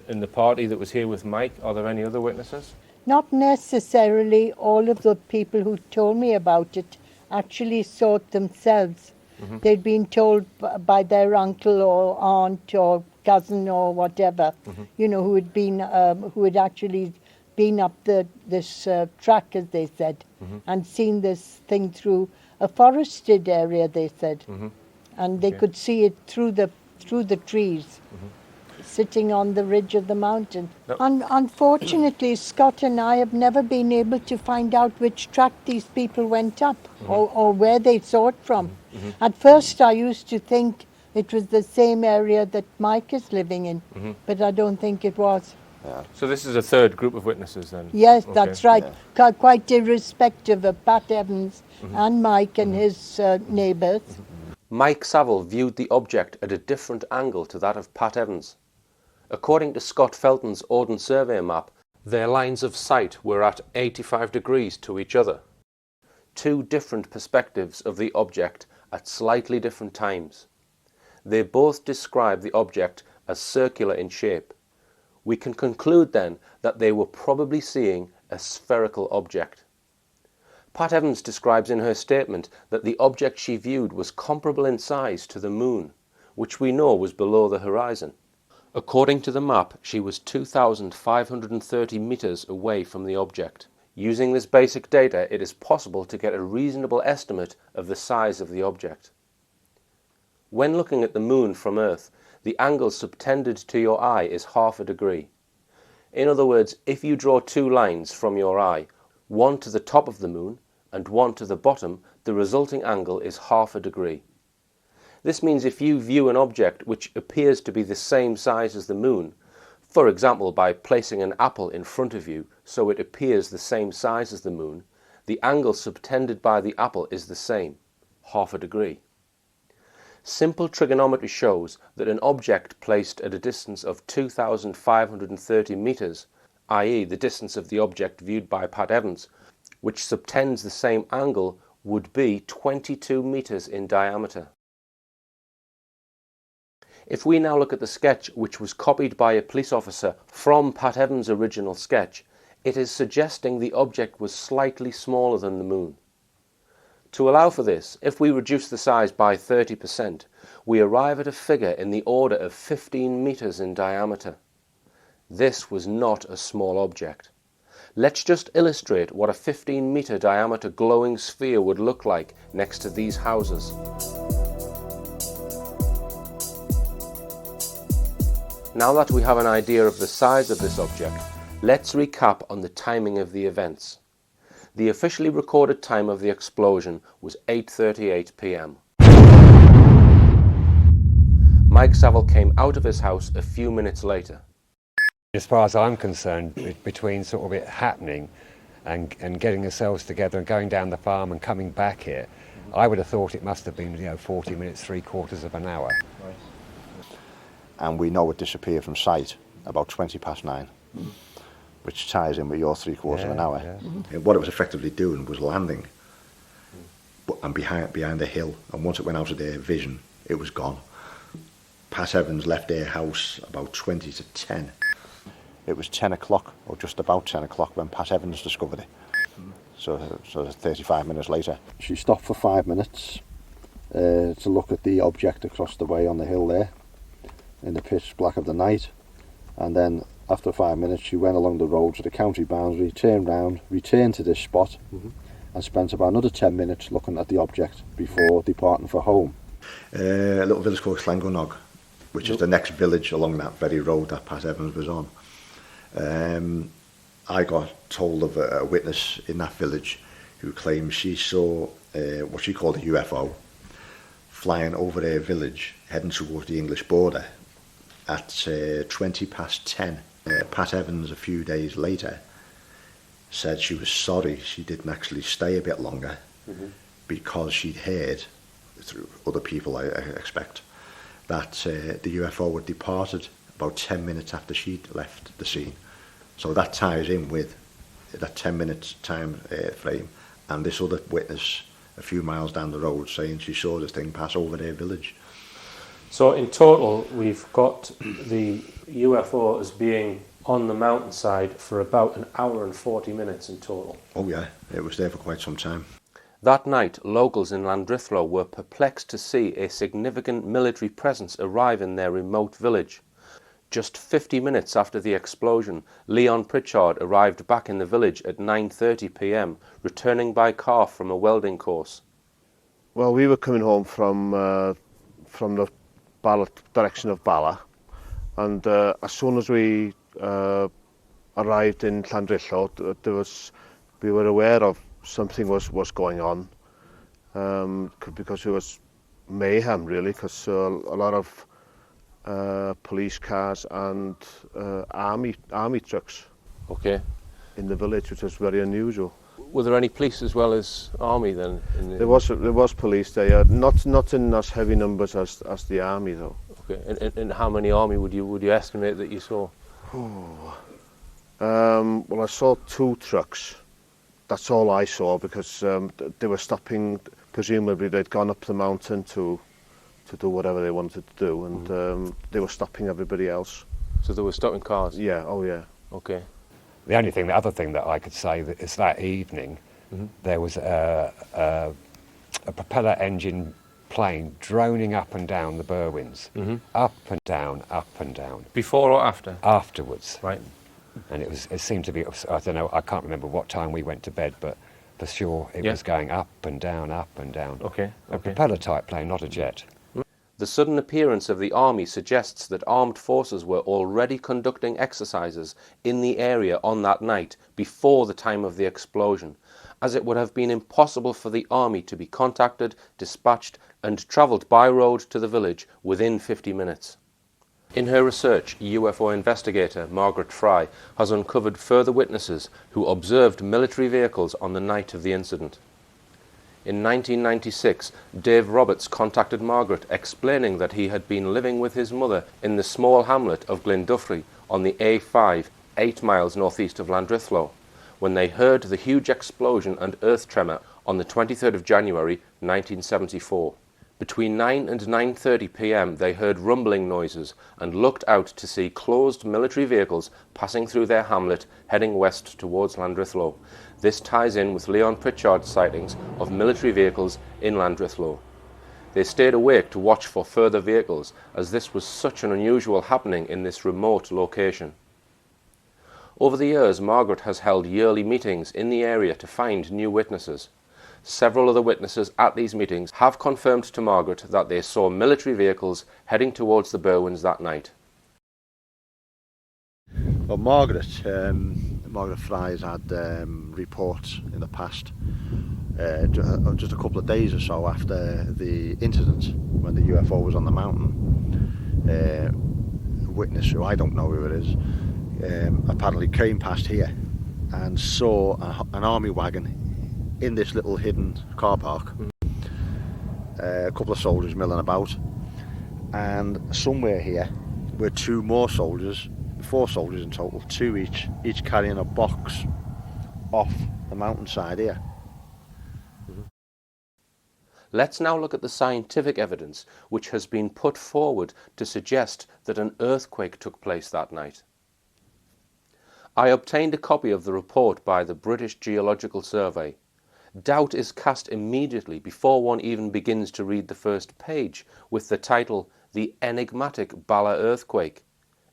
in the party that was here with Mike, are there any other witnesses? Not necessarily. All of the people who told me about it actually saw it themselves. They'd been told by their uncle or aunt or cousin or whatever, you know, who had actually been up this track, as they said, and seen this thing through a forested area, they said, and they could see it through the trees, sitting on the ridge of the mountain. No. Unfortunately, Scott and I have never been able to find out which track these people went up or where they saw it from. At first I used to think it was the same area that Mike is living in, but I don't think it was. So this is a third group of witnesses then? Yes, that's right. Quite irrespective of Pat Evans and Mike and his neighbours. Mike Saville viewed the object at a different angle to that of Pat Evans. According to Scott Felton's Ardent survey map, their lines of sight were at 85 degrees to each other. two different perspectives of the object at slightly different times. They both describe the object as circular in shape. We can conclude then that they were probably seeing a spherical object. Pat Evans describes in her statement that the object she viewed was comparable in size to the moon, which we know was below the horizon. According to the map, she was 2,530 meters away from the object. Using this basic data, it is possible to get a reasonable estimate of the size of the object. When looking at the moon from Earth, the angle subtended to your eye is half a degree. In other words, if you draw two lines from your eye, one to the top of the moon and one to the bottom, the resulting angle is half a degree. This means if you view an object which appears to be the same size as the moon, for example by placing an apple in front of you so it appears the same size as the moon, the angle subtended by the apple is the same, half a degree. Simple trigonometry shows that an object placed at a distance of 2,530 meters, i.e. the distance of the object viewed by Pat Evans, which subtends the same angle, would be 22 meters in diameter. If we now look at the sketch which was copied by a police officer from Pat Evans' original sketch, it is suggesting the object was slightly smaller than the moon. To allow for this, if we reduce the size by 30%, we arrive at a figure in the order of 15 meters in diameter. This was not a small object. Let's just illustrate what a 15-meter diameter glowing sphere would look like next to these houses. Now that we have an idea of the size of this object, let's recap on the timing of the events. The officially recorded time of the explosion was 8:38 p.m. Mike Saville came out of his house a few minutes later. As far as I'm concerned, between sort of it happening and getting ourselves together and going down the farm and coming back here, I would have thought it must have been 40 minutes, 3/4 of an hour. Right. And we know it disappeared from sight about 9:20, which ties in with your 3/4 of an hour. Yeah. And what it was effectively doing was landing and behind a hill, and once it went out of their vision, it was gone. Pat Evans left their house about 20 to 10. It was 10 o'clock, or just about 10 o'clock, when Pat Evans discovered it. So 35 minutes later. She stopped for 5 minutes to look at the object across the way on the hill there, in the pitch black of the night, and then after 5 minutes she went along the road to the county boundary, turned round, returned to this spot, and spent about another 10 minutes looking at the object before departing for home. A little village called Llangonog, which is the next village along that very road that Pat Evans was on. I got told of a witness in that village who claims she saw what she called a UFO flying over their village heading towards the English border at 10:20. Pat Evans a few days later said she was sorry she didn't actually stay a bit longer because she'd heard through other people, I expect, that the UFO had departed about 10 minutes after she'd left the scene. So that ties in with that 10-minute time frame, and this other witness a few miles down the road saying she saw this thing pass over their village. So in total, we've got the UFO as being on the mountainside for about an hour and 40 minutes in total. Oh yeah, it was there for quite some time. That night, locals in Llandrithlo were perplexed to see a significant military presence arrive in their remote village. Just 50 minutes after the explosion, Leon Pritchard arrived back in the village at 9:30 p.m, returning by car from a welding course. Well, we were coming home from the Bala, direction of Bala, and as soon as we arrived in Llandrithlo, we were aware of something was going on, because it was mayhem really, because a lot of police cars and army trucks in the village, which was very unusual. Were there any police as well as army then? There was police there, not in as heavy numbers as the army though. Okay, and how many army would you estimate that you saw? Well, I saw 2 trucks that's all I saw, because they were stopping. Presumably they'd gone up the mountain to do whatever they wanted to do, and they were stopping everybody else. So they were stopping cars? Yeah, oh yeah. Okay. The other thing that I could say is that evening there was a propeller engine plane droning up and down the Berwyns, up and down, up and down. Before or after? Afterwards. Right. And it seemed to be, I don't know, I can't remember what time we went to bed, but for sure it was going up and down, up and down. Okay. A propeller type plane, not a jet. The sudden appearance of the army suggests that armed forces were already conducting exercises in the area on that night before the time of the explosion, as it would have been impossible for the army to be contacted, dispatched and travelled by road to the village within 50 minutes. In her research, UFO investigator Margaret Fry has uncovered further witnesses who observed military vehicles on the night of the incident. In 1996, Dave Roberts contacted Margaret explaining that he had been living with his mother in the small hamlet of Glenduffrey on the A5, 8 miles northeast of Llandrithlo, when they heard the huge explosion and earth tremor on the 23rd of January 1974. Between 9 and 9:30 p.m. they heard rumbling noises and looked out to see closed military vehicles passing through their hamlet heading west towards Llandrithlo. This ties in with Leon Pritchard's sightings of military vehicles in Llandrithlo. They stayed awake to watch for further vehicles, as this was such an unusual happening in this remote location. Over the years, Margaret has held yearly meetings in the area to find new witnesses. Several of the witnesses at these meetings have confirmed to Margaret that they saw military vehicles heading towards the Berwyns that night. Well, Margaret Fry's had reports in the past, just a couple of days or so after the incident when the UFO was on the mountain. A witness, who I don't know who it is, apparently came past here and saw an army wagon in this little hidden car park. A couple of soldiers milling about, and somewhere here were two more soldiers, 4 soldiers in total, 2 each carrying a box off the mountainside here. Let's now look at the scientific evidence which has been put forward to suggest that an earthquake took place that night. I obtained a copy of the report by the British Geological Survey. Doubt is cast immediately before one even begins to read the first page with the title, The Enigmatic Bala Earthquake.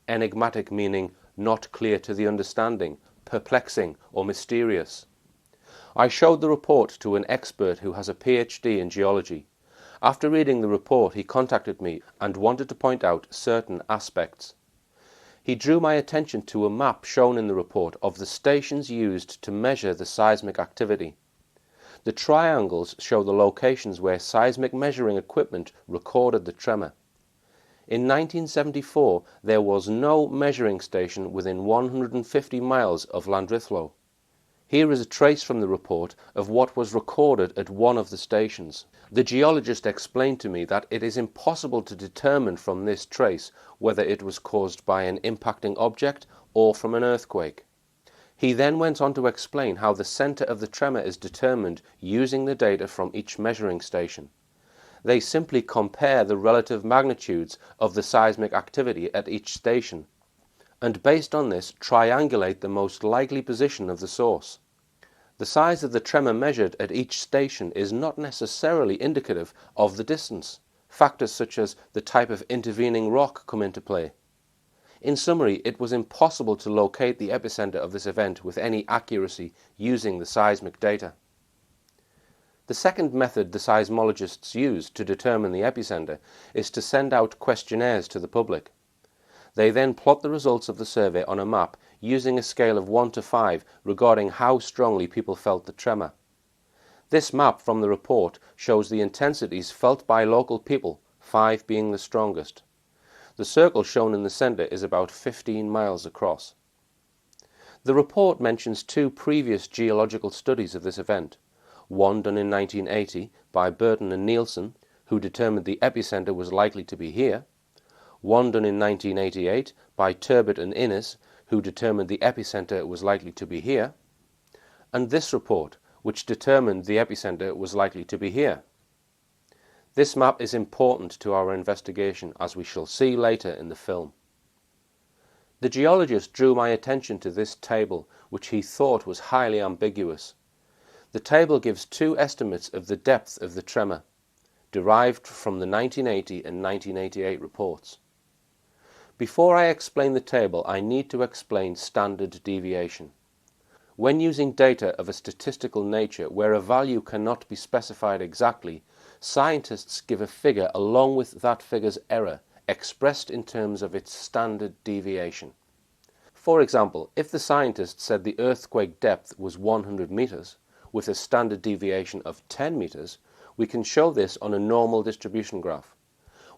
Enigmatic meaning not clear to the understanding, perplexing or mysterious. I showed the report to an expert who has a PhD in geology. After reading the report, he contacted me and wanted to point out certain aspects. He drew my attention to a map shown in the report of the stations used to measure the seismic activity. The triangles show the locations where seismic measuring equipment recorded the tremor. In 1974, there was no measuring station within 150 miles of Llandrithlo. Here is a trace from the report of what was recorded at one of the stations. The geologist explained to me that it is impossible to determine from this trace whether it was caused by an impacting object or from an earthquake. He then went on to explain how the center of the tremor is determined using the data from each measuring station. They simply compare the relative magnitudes of the seismic activity at each station, and based on this triangulate the most likely position of the source. The size of the tremor measured at each station is not necessarily indicative of the distance. Factors such as the type of intervening rock come into play. In summary, it was impossible to locate the epicenter of this event with any accuracy using the seismic data. The second method the seismologists use to determine the epicenter is to send out questionnaires to the public. They then plot the results of the survey on a map using a scale of 1 to 5 regarding how strongly people felt the tremor. This map from the report shows the intensities felt by local people, 5 being the strongest. The circle shown in the center is about 15 miles across. The report mentions 2 previous geological studies of this event, one done in 1980 by Burton and Nielsen, who determined the epicenter was likely to be here, one done in 1988 by Turbot and Innes, who determined the epicenter was likely to be here, and this report, which determined the epicentre was likely to be here. This map is important to our investigation, as we shall see later in the film. The geologist drew my attention to this table, which he thought was highly ambiguous. The table gives two estimates of the depth of the tremor, derived from the 1980 and 1988 reports. Before I explain the table, I need to explain standard deviation. When using data of a statistical nature where a value cannot be specified exactly, scientists give a figure along with that figure's error, expressed in terms of its standard deviation. For example, if the scientist said the earthquake depth was 100 meters, with a standard deviation of 10 meters, we can show this on a normal distribution graph.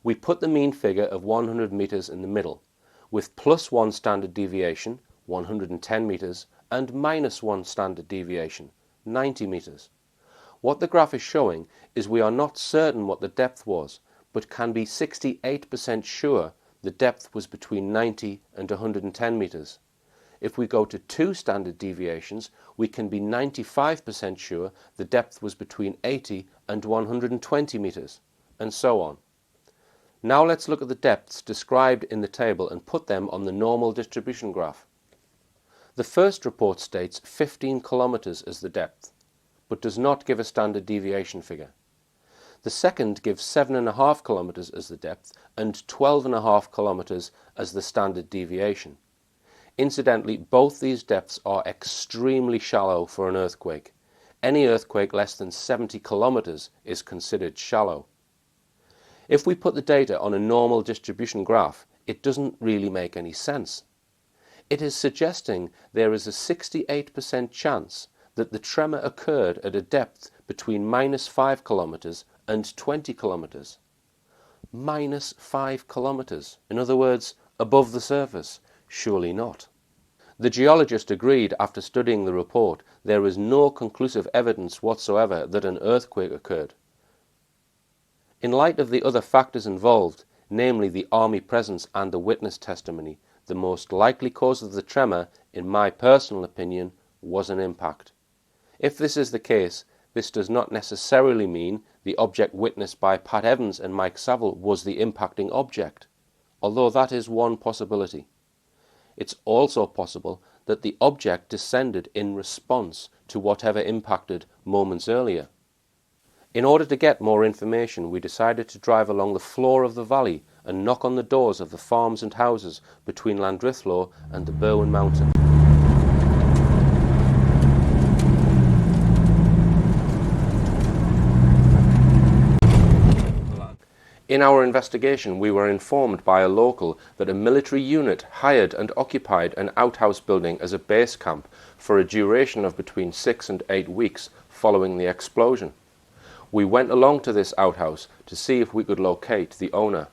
We put the mean figure of 100 meters in the middle, with +1 standard deviation, 110 meters, and -1 standard deviation, 90 meters. What the graph is showing is we are not certain what the depth was, but can be 68% sure the depth was between 90 and 110 meters. If we go to 2 standard deviations, we can be 95% sure the depth was between 80 and 120 meters, and so on. Now let's look at the depths described in the table and put them on the normal distribution graph. The first report states 15 kilometers as the depth, but does not give a standard deviation figure. The second gives 7.5 kilometers as the depth and 12.5 kilometers as the standard deviation. Incidentally, both these depths are extremely shallow for an earthquake. Any earthquake less than 70 kilometers is considered shallow. If we put the data on a normal distribution graph, it doesn't really make any sense. It is suggesting there is a 68% chance that the tremor occurred at a depth between -5 kilometers and 20 kilometers. -5 kilometers, in other words, above the surface. Surely not. The geologist agreed after studying the report there is no conclusive evidence whatsoever that an earthquake occurred. In light of the other factors involved, namely the army presence and the witness testimony, the most likely cause of the tremor, in my personal opinion, was an impact. If this is the case, this does not necessarily mean the object witnessed by Pat Evans and Mike Saville was the impacting object, although that is one possibility. It's also possible that the object descended in response to whatever impacted moments earlier. In order to get more information, we decided to drive along the floor of the valley and knock on the doors of the farms and houses between Llandrillo and the Berwyn Mountain. In our investigation, we were informed by a local that a military unit hired and occupied an outhouse building as a base camp for a duration of between 6 and 8 weeks following the explosion. We went along to this outhouse to see if we could locate the owner.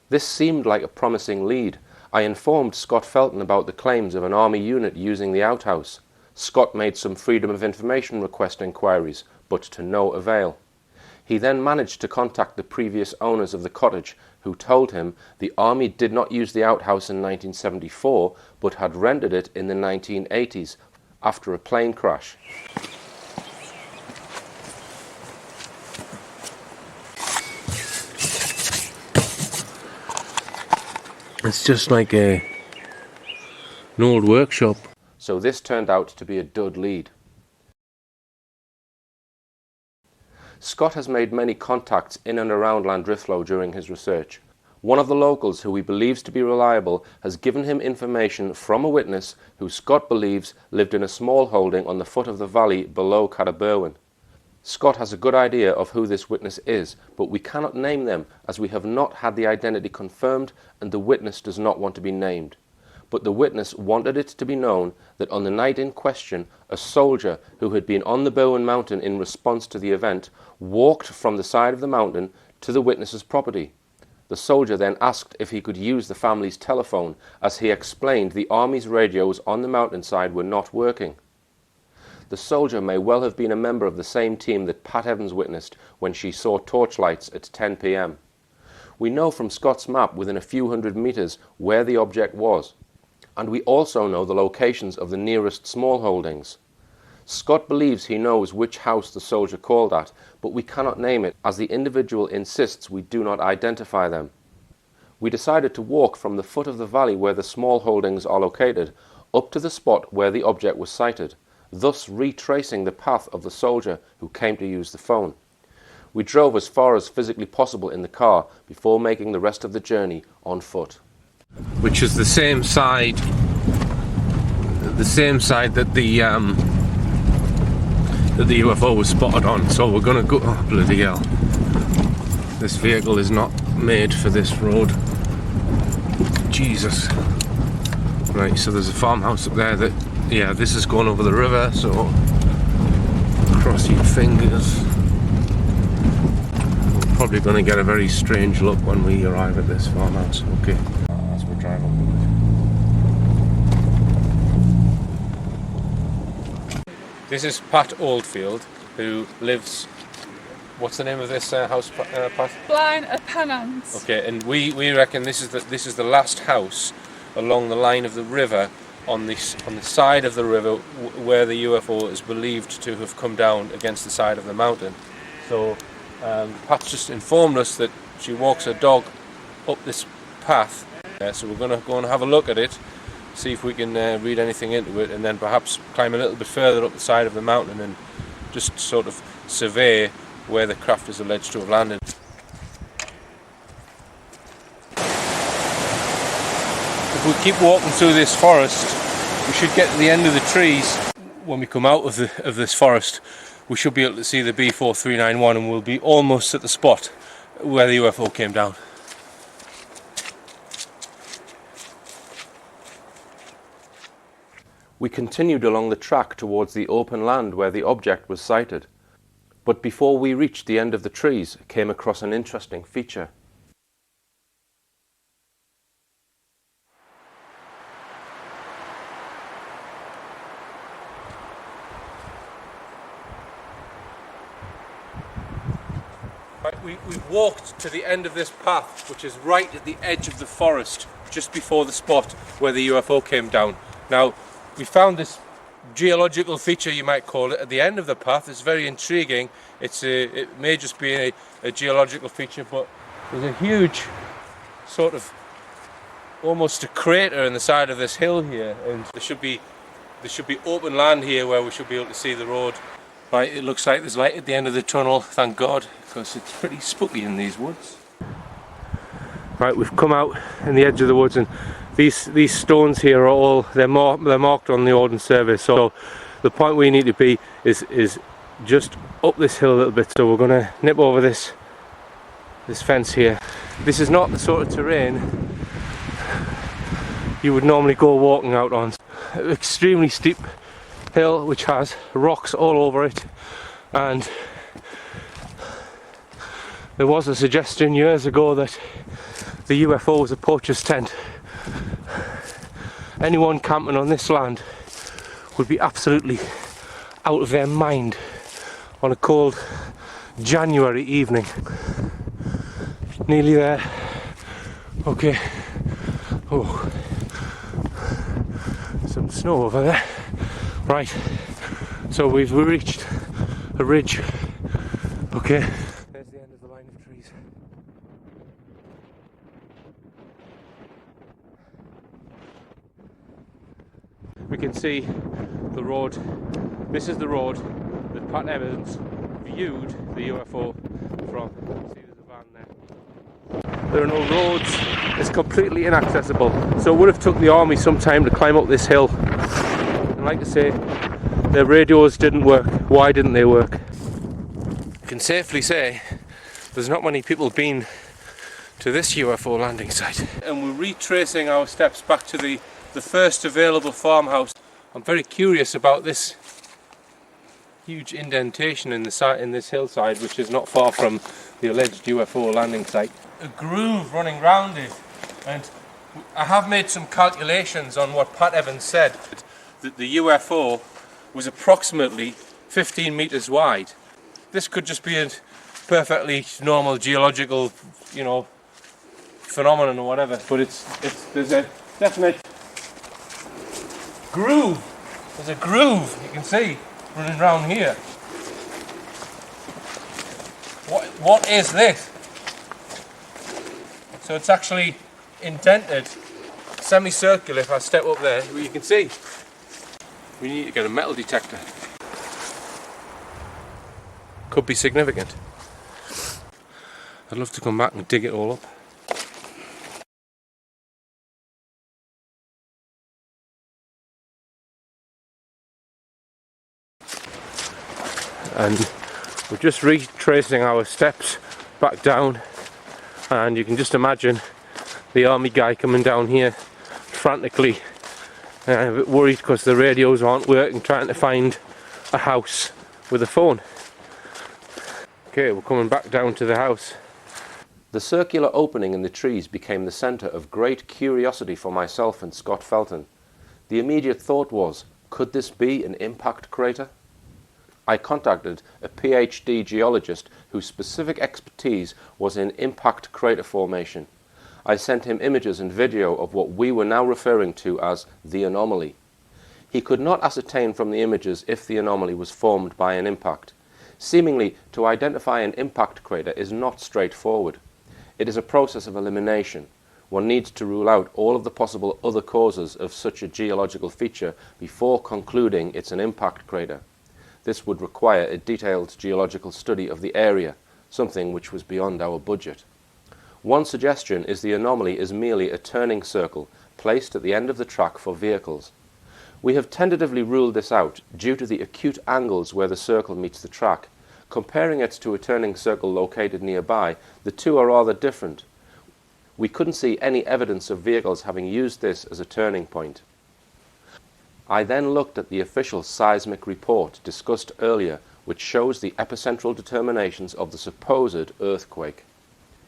This seemed like a promising lead. I informed Scott Felton about the claims of an army unit using the outhouse. Scott made some Freedom of Information request inquiries, but to no avail. He then managed to contact the previous owners of the cottage, who told him the army did not use the outhouse in 1974, but had rented it in the 1980s after a plane crash. It's just like an old workshop. So this turned out to be a dud lead. Scott has made many contacts in and around Llandrillo during his research. One of the locals, who he believes to be reliable, has given him information from a witness who Scott believes lived in a small holding on the foot of the valley below Berwyn. Scott has a good idea of who this witness is, but we cannot name them as we have not had the identity confirmed and the witness does not want to be named. But the witness wanted it to be known that on the night in question, a soldier who had been on the Berwyn Mountain in response to the event walked from the side of the mountain to the witness's property. The soldier then asked if he could use the family's telephone, as he explained the army's radios on the mountainside were not working. The soldier may well have been a member of the same team that Pat Evans witnessed when she saw torchlights at 10 p.m. We know from Scott's map within a few hundred meters where the object was. and we also know the locations of the nearest small holdings. Scott believes he knows which house the soldier called at, but we cannot name it as the individual insists we do not identify them. We decided to walk from the foot of the valley where the small holdings are located up to the spot where the object was sighted, thus retracing the path of the soldier who came to use the phone. We drove as far as physically possible in the car before making the rest of the journey on foot. Which is the same side that the UFO was spotted on. So we're gonna go. Oh, bloody hell! This vehicle is not made for this road. Jesus. Right, so there's a farmhouse up there that, yeah, this is going over the river, so cross your fingers. We're probably going to get a very strange look when we arrive at this farmhouse. Okay, as we drive up. This is Pat Oldfield, who lives. What's the name of this house, Pat? Blaen y Pennant. Okay, and we reckon this is the last house along the line of the river, on the side of the river where the UFO is believed to have come down against the side of the mountain. So Pat just informed us that she walks her dog up this path. So we're going to go and have a look at it, see if we can read anything into it, and then perhaps climb a little bit further up the side of the mountain and just sort of survey where the craft is alleged to have landed. If we keep walking through this forest, we should get to the end of the trees. When we come out of this forest, we should be able to see the B4391, and we'll be almost at the spot where the UFO came down. We continued along the track towards the open land where the object was sighted. But before we reached the end of the trees, came across an interesting feature. Right, we've walked to the end of this path, which is right at the edge of the forest, just before the spot where the UFO came down. Now, we found this geological feature, you might call it, at the end of the path. It's very intriguing. It may just be a geological feature, but there's a huge sort of almost a crater in the side of this hill here, and there should be open land here where we should be able to see the road. Right, it looks like there's light at the end of the tunnel, thank God, because it's pretty spooky in these woods. Right, we've come out in the edge of the woods, and these stones here are all, they're marked on the Ordnance Survey. So the point we need to be is just up this hill a little bit. So we're going to nip over this fence here. This is not the sort of terrain you would normally go walking out on. Extremely steep hill which has rocks all over it, and there was a suggestion years ago that the UFO was a poacher's tent. Anyone camping on this land would be absolutely out of their mind on a cold January evening. Nearly there. Okay. Oh, some snow over there. Right, so we've reached a ridge. Okay. There's the end of the line of trees. We can see the road. This is the road that Pat Evans viewed the UFO from. See, there's a van there. There are no roads. It's completely inaccessible. So it would have took the army some time to climb up this hill. And like I say, their radios didn't work. Why didn't they work? I can safely say there's not many people been to this UFO landing site. And we're retracing our steps back to the first available farmhouse. I'm very curious about this huge indentation in this hillside, which is not far from the alleged UFO landing site. A groove running round it, and I have made some calculations on what Pat Evans said, that the UFO was approximately 15 meters wide. This could just be a perfectly normal geological, phenomenon or whatever, but there's a definite groove. There's a groove, you can see, running around here. What is this? So it's actually indented, semicircular. If I step up there, you can see. We need to get a metal detector. Could be significant. I'd love to come back and dig it all up. And we're just retracing our steps back down, and you can just imagine the army guy coming down here frantically, a bit worried because the radios aren't working, trying to find a house with a phone. Okay, we're coming back down to the house. The circular opening in the trees became the centre of great curiosity for myself and Scott Felton. The immediate thought was, could this be an impact crater? I contacted a PhD geologist whose specific expertise was in impact crater formation. I sent him images and video of what we were now referring to as the anomaly. He could not ascertain from the images if the anomaly was formed by an impact. Seemingly, to identify an impact crater is not straightforward. It is a process of elimination. One needs to rule out all of the possible other causes of such a geological feature before concluding it's an impact crater. This would require a detailed geological study of the area, something which was beyond our budget. One suggestion is the anomaly is merely a turning circle placed at the end of the track for vehicles. We have tentatively ruled this out due to the acute angles where the circle meets the track. Comparing it to a turning circle located nearby, the two are rather different. We couldn't see any evidence of vehicles having used this as a turning point. I then looked at the official seismic report discussed earlier, which shows the epicentral determinations of the supposed earthquake.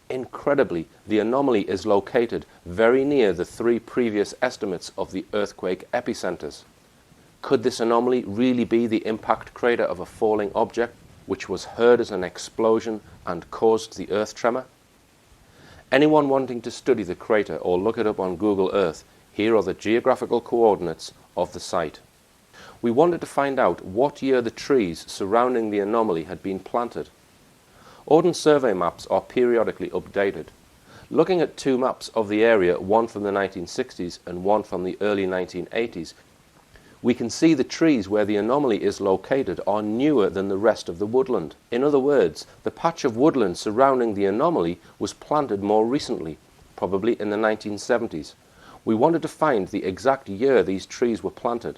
Incredibly, the anomaly is located very near the 3 previous estimates of the earthquake epicenters. Could this anomaly really be the impact crater of a falling object, which was heard as an explosion and caused the earth tremor? Anyone wanting to study the crater or look it up on Google Earth, here are the geographical coordinates of the site. We wanted to find out what year the trees surrounding the anomaly had been planted. Ardent survey maps are periodically updated. Looking at 2 maps of the area, one from the 1960s and one from the early 1980s, we can see the trees where the anomaly is located are newer than the rest of the woodland. In other words, the patch of woodland surrounding the anomaly was planted more recently, probably in the 1970s. We wanted to find the exact year these trees were planted.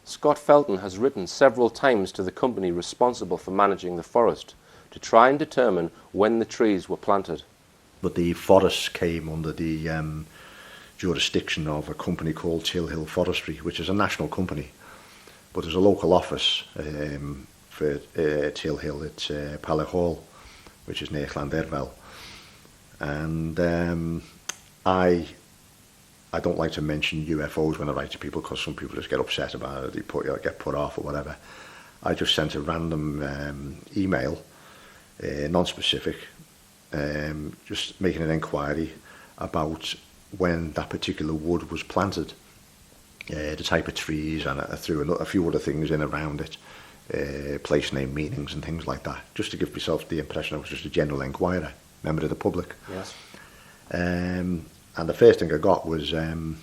Scott Felton has written several times to the company responsible for managing the forest to try and determine when the trees were planted. But the forest came under the jurisdiction of a company called Till Hill Forestry, which is a national company. But there's a local office for Till Hill. It's Palla Hall, which is near Llanderfel. And I don't like to mention UFOs when I write to people because some people just get upset about it, they get put off or whatever. I just sent a random email, non-specific, just making an inquiry about when that particular wood was planted, the type of trees, and I threw a few other things in around it, place name meanings and things like that, just to give myself the impression I was just a general inquirer, member of the public. Yes. And the first thing I got was an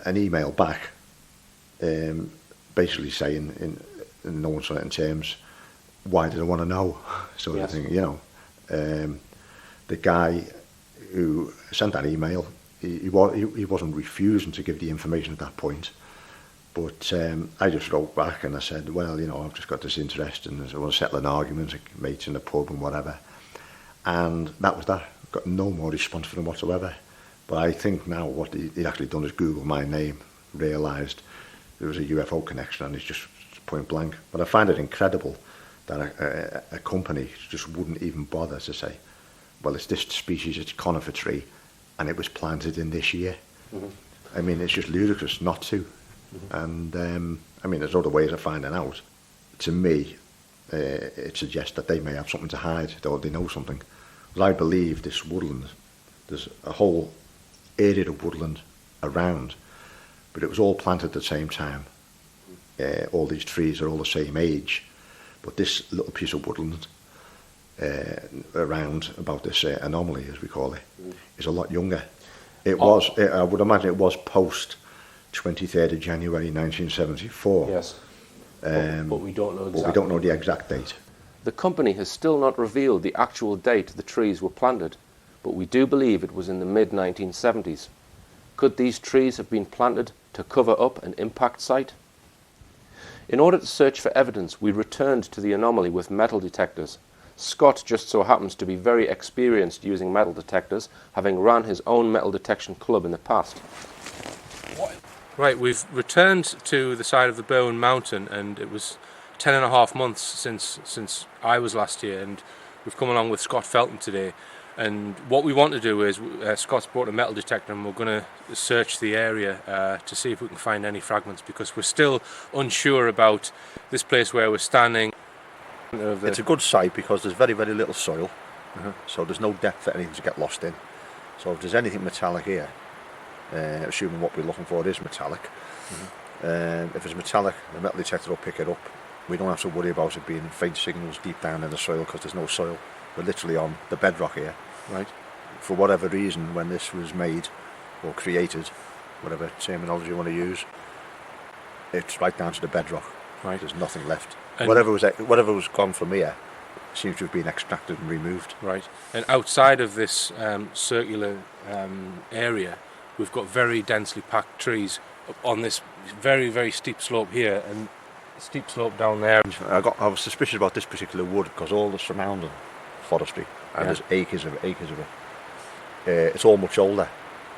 email back, basically saying in no uncertain terms, why did I want to know? Sort of thing, you know. The guy who sent that email, he wasn't refusing to give the information at that point, but I just wrote back and I said, well, you know, I've just got this interest and I want to settle an argument, like mates in the pub and whatever. And that was that. Got no more response from him whatsoever. But I think now what he'd actually done is Google my name, realised there was a UFO connection, and he's just point blank. But I find it incredible that a company just wouldn't even bother to say, well, it's this species, it's conifer tree, and it was planted in this year. I mean, it's just ludicrous not to. And I mean, there's other ways of finding out. To me, it suggests that they may have something to hide, or they know something. But I believe this woodland, there's a whole area of woodland around, but it was all planted at the same time. All these trees are all the same age, but this little piece of woodland around about this anomaly, as we call it, is a lot younger. It was, I would imagine it was post 23rd of January 1974. Yes. But we don't know exactly. But we don't know the exact date. The company has still not revealed the actual date the trees were planted, but we do believe it was in the mid-1970s. Could these trees have been planted to cover up an impact site? In order to search for evidence, we returned to the anomaly with metal detectors. Scott just so happens to be very experienced using metal detectors, having run his own metal detection club in the past. Right, we've returned to the side of the Berwyn Mountain, and it was 10.5 months since I was last here, and we've come along with Scott Felton today. And what we want to do is, Scott's brought a metal detector, and we're going to search the area to see if we can find any fragments, because we're still unsure about this place where we're standing. It's a good site because there's very, very little soil, so there's no depth for anything to get lost in. So if there's anything metallic here, assuming what we're looking for is metallic, if it's metallic, the metal detector will pick it up. We don't have to worry about it being faint signals deep down in the soil because there's no soil. We're literally on the bedrock here. Right. For whatever reason, when this was made or created, whatever terminology you want to use, it's right down to the bedrock. Right. There's nothing left. And whatever was gone from here seems to have been extracted and removed. Right. And outside of this circular area, we've got very densely packed trees on this very, very steep slope here, and steep slope down there. I was suspicious about this particular wood because all the surrounding forestry, and there's acres of it. It's all much older,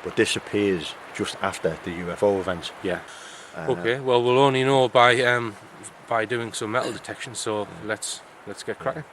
but this appears just after the UFO event. Yeah. Okay. Well, we'll only know by doing some metal detection. So let's get cracking.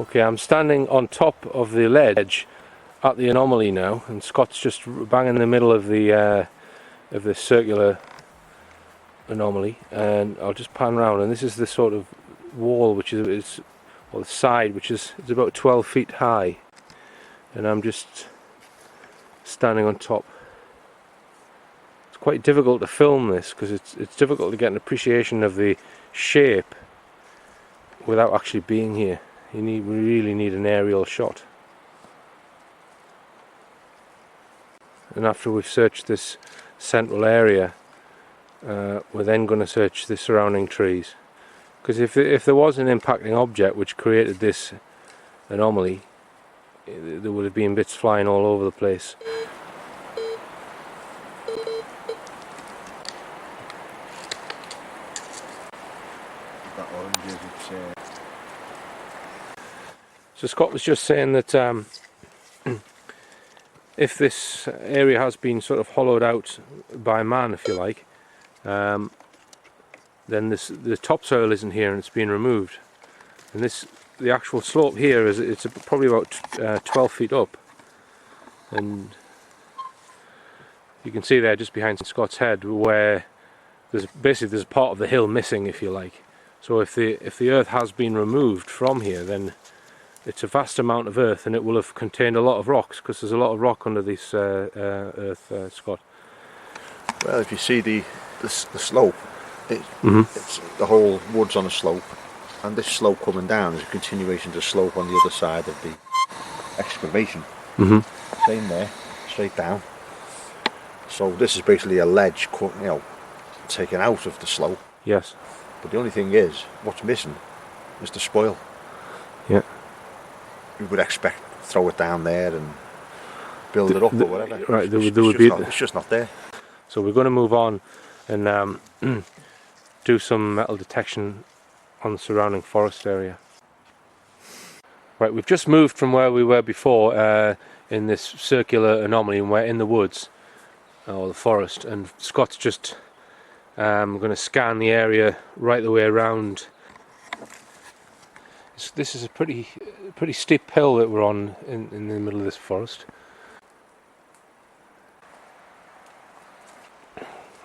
Okay, I'm standing on top of the ledge at the anomaly now, and Scott's just bang in the middle of the circular anomaly, and I'll just pan round, and this is the sort of wall which is or the side which is about 12 feet high, and I'm just standing on top. It's quite difficult to film this because it's difficult to get an appreciation of the shape without actually being here. We really need an aerial shot. And after we've searched this central area, we're then going to search the surrounding trees. Because if there was an impacting object which created this anomaly, there would have been bits flying all over the place. So Scott was just saying that if this area has been sort of hollowed out by man, if you like, then the topsoil isn't here and it's been removed. And the actual slope here it's probably about 12 feet up, and you can see there just behind Scott's head where there's a part of the hill missing, if you like. So if the earth has been removed from here, then it's a vast amount of earth, and it will have contained a lot of rocks, because there's a lot of rock under this earth, Scott. Well, if you see the slope, it's the whole wood's on a slope, and this slope coming down is a continuation of the slope on the other side of the excavation. Same there, straight down. So this is basically a ledge, taken out of the slope. Yes. But the only thing is, what's missing is the spoil. Yeah. We would expect throw it down there and build it up or whatever. Right, it's just not there. So we're going to move on and do some metal detection on the surrounding forest area. Right, we've just moved from where we were before in this circular anomaly, and we're in the woods or the forest, and Scott's just going to scan the area right the way around This is a pretty steep hill that we're on in the middle of this forest.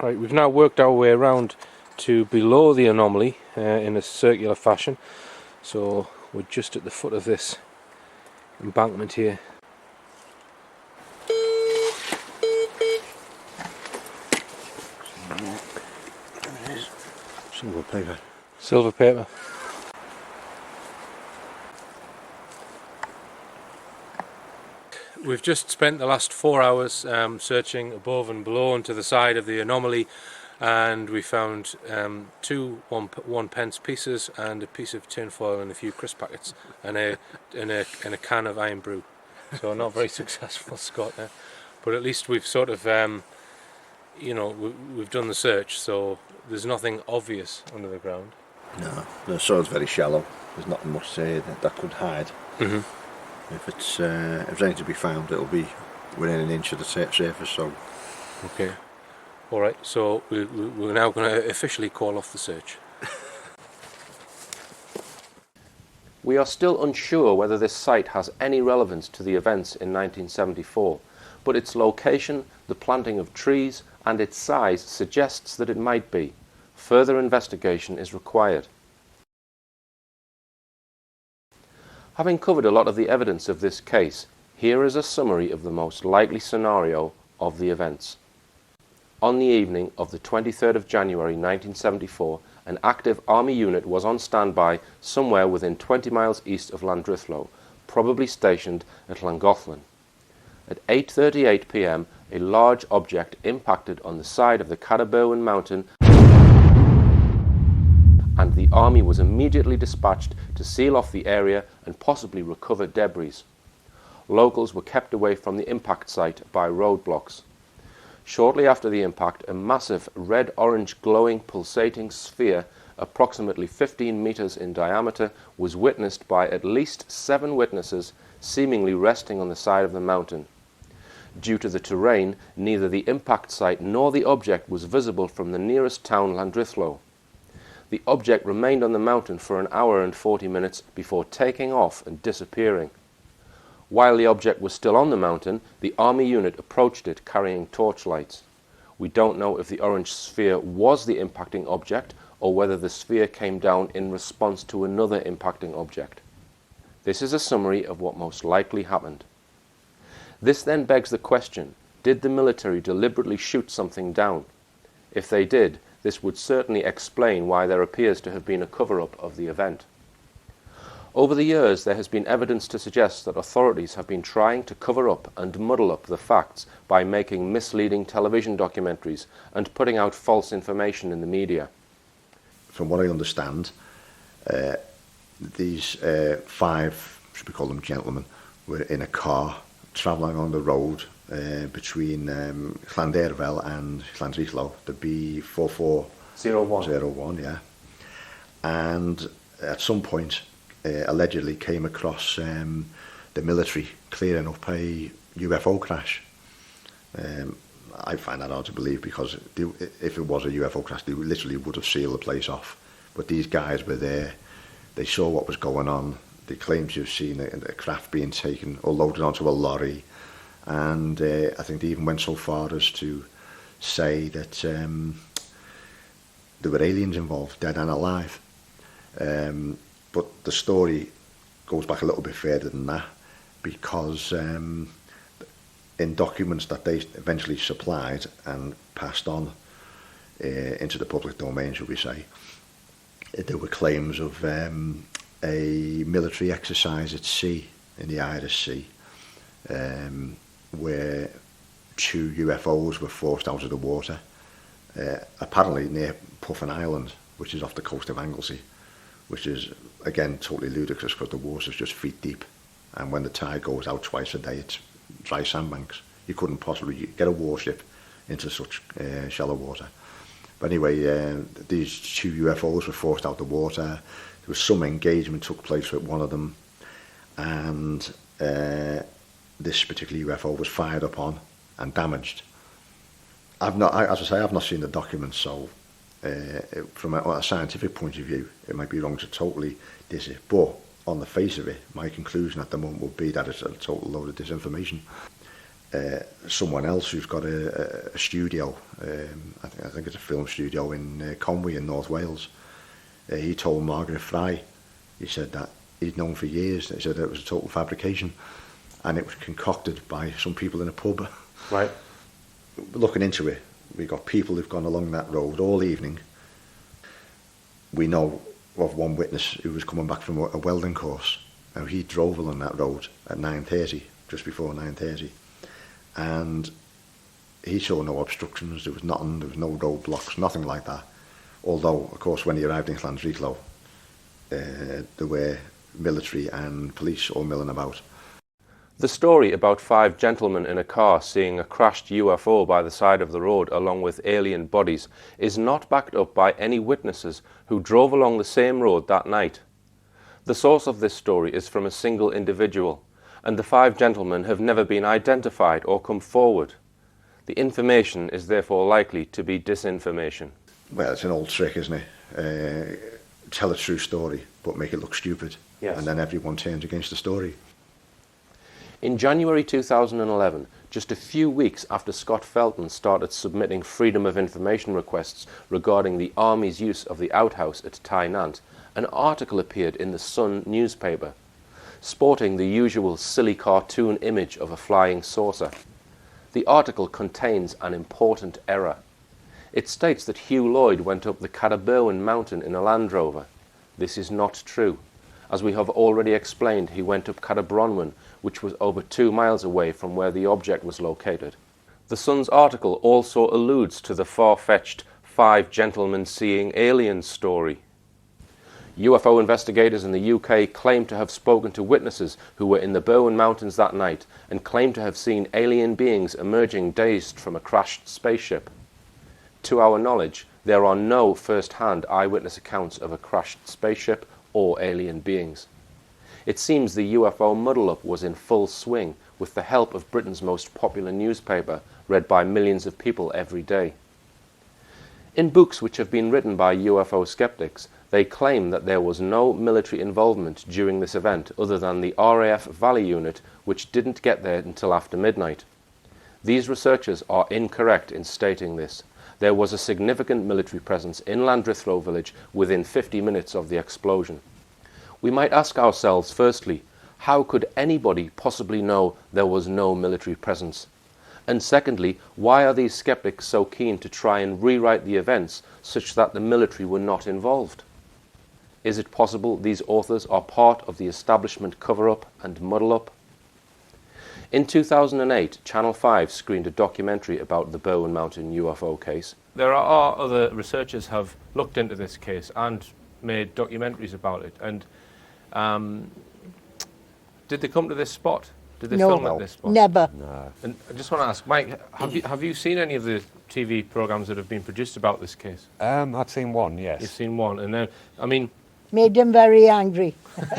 Right, we've now worked our way around to below the anomaly in a circular fashion. So we're just at the foot of this embankment here. Silver paper. Silver paper. We've just spent the last 4 hours searching above and below and to the side of the anomaly, and we found two one pence pieces and a piece of tin foil and a few crisp packets and a can of iron brew. So not very successful, Scott. But at least we've sort of we've done the search, so there's nothing obvious under the ground. No, the soil's very shallow. There's nothing much that could hide. Mm-hmm. If there's anything to be found, it'll be within an inch of the surface. So, okay, all right. So we're now going to officially call off the search. We are still unsure whether this site has any relevance to the events in 1974, but its location, the planting of trees, and its size suggests that it might be. Further investigation is required. Having covered a lot of the evidence of this case, here is a summary of the most likely scenario of the events. On the evening of the 23rd of January 1974, an active army unit was on standby somewhere within 20 miles east of Llandrillo, probably stationed at Llangollen. At 8:38 p.m, a large object impacted on the side of the Berwyn mountain, and the army was immediately dispatched to seal off the area and possibly recover debris. Locals were kept away from the impact site by roadblocks. Shortly after the impact, a massive red-orange glowing pulsating sphere, approximately 15 meters in diameter, was witnessed by at least 7 witnesses, seemingly resting on the side of the mountain. Due to the terrain, neither the impact site nor the object was visible from the nearest town, Llandrillo. The object remained on the mountain for an hour and 40 minutes before taking off and disappearing. While the object was still on the mountain, the army unit approached it carrying torchlights. We don't know if the orange sphere was the impacting object or whether the sphere came down in response to another impacting object. This is a summary of what most likely happened. This then begs the question, did the military deliberately shoot something down? If they did, this would certainly explain why there appears to have been a cover-up of the event. Over the years, there has been evidence to suggest that authorities have been trying to cover up and muddle up the facts by making misleading television documentaries and putting out false information in the media. From what I understand, these 5, should we call them gentlemen, were in a car travelling on the road between Llanderfel and Llandrillo, the B4401, yeah. And at some point, allegedly came across the military clearing up a UFO crash. I find that hard to believe because if it was a UFO crash, they literally would have sealed the place off. But these guys were there, they saw what was going on, they claimed to have seen a craft being taken or loaded onto a lorry, and I think they even went so far as to say that there were aliens involved, dead and alive. But the story goes back a little bit further than that, because in documents that they eventually supplied and passed on into the public domain, shall we say, there were claims of a military exercise at sea, in the Irish Sea, where 2 UFOs were forced out of the water, apparently near Puffin Island, which is off the coast of Anglesey, which is, again, totally ludicrous because the water's just feet deep, and when the tide goes out twice a day, it's dry sandbanks. You couldn't possibly get a warship into such shallow water. But anyway, these 2 UFOs were forced out the water. There was some engagement took place with one of them, and this particular UFO was fired upon and damaged. As I say, I've not seen the documents, so from a scientific point of view, it might be wrong to totally diss it. But on the face of it, my conclusion at the moment would be that it's a total load of disinformation. Someone else who's got a studio, I think it's a film studio in Conwy in North Wales, he told Margaret Fry, he said that he'd known for years, he said that it was a total fabrication and it was concocted by some people in a pub. Right. Looking into it, we got people who've gone along that road all evening. We know of one witness who was coming back from a welding course. Now, he drove along that road at 9:30, just before 9:30, and he saw no obstructions. There was nothing, there was no roadblocks, nothing like that. Although, of course, when he arrived in Llanrhichlo, there were military and police all milling about. The story about 5 gentlemen in a car seeing a crashed UFO by the side of the road along with alien bodies is not backed up by any witnesses who drove along the same road that night. The source of this story is from a single individual, and the 5 gentlemen have never been identified or come forward. The information is therefore likely to be disinformation. Well, it's an old trick, isn't it? Tell a true story, but make it look stupid. Yes. And then everyone turns against the story. In January 2011, just a few weeks after Scott Felton started submitting Freedom of Information requests regarding the Army's use of the outhouse at Tai Nant, an article appeared in the Sun newspaper, sporting the usual silly cartoon image of a flying saucer. The article contains an important error. It states that Hugh Lloyd went up the Berwyn mountain in a Land Rover. This is not true. As we have already explained, he went up Bronwyn, which was over 2 miles away from where the object was located. The Sun's article also alludes to the far-fetched 5 gentlemen seeing aliens story. UFO investigators in the UK claim to have spoken to witnesses who were in the Berwyn Mountains that night and claim to have seen alien beings emerging dazed from a crashed spaceship. To our knowledge, there are no first-hand eyewitness accounts of a crashed spaceship or alien beings. It seems the UFO muddle-up was in full swing with the help of Britain's most popular newspaper, read by millions of people every day. In books which have been written by UFO skeptics, they claim that there was no military involvement during this event other than the RAF Valley Unit, which didn't get there until after midnight. These researchers are incorrect in stating this. There was a significant military presence in Llanrhichlo village within 50 minutes of the explosion. We might ask ourselves, firstly, how could anybody possibly know there was no military presence? And secondly, why are these skeptics so keen to try and rewrite the events such that the military were not involved? Is it possible these authors are part of the establishment cover-up and muddle-up? In 2008, Channel 5 screened a documentary about the Berwyn Mountain UFO case. There are other researchers have looked into this case and made documentaries about it. And did they come to this spot? Did they film at this spot? Never. No. And I just want to ask, Mike, have you seen any of the TV programmes that have been produced about this case? I've seen one, yes. You've seen one, and then, I mean... Made them very angry.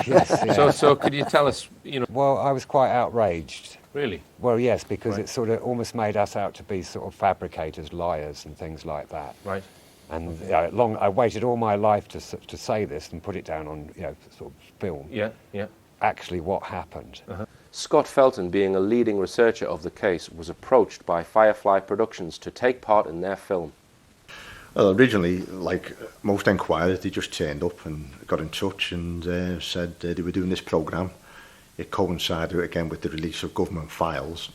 Yes, yeah. So could you tell us, you know... Well, I was quite outraged. Really? Well, yes, because it sort of almost made us out to be sort of fabricators, liars and things like that. Right. And I waited all my life to say this and put it down on, sort of film. Yeah, yeah. Actually what happened. Uh-huh. Scott Felton, being a leading researcher of the case, was approached by Firefly Productions to take part in their film. Well, originally, like most enquiries, they just turned up and got in touch and said they were doing this programme. It coincided again with the release of government files.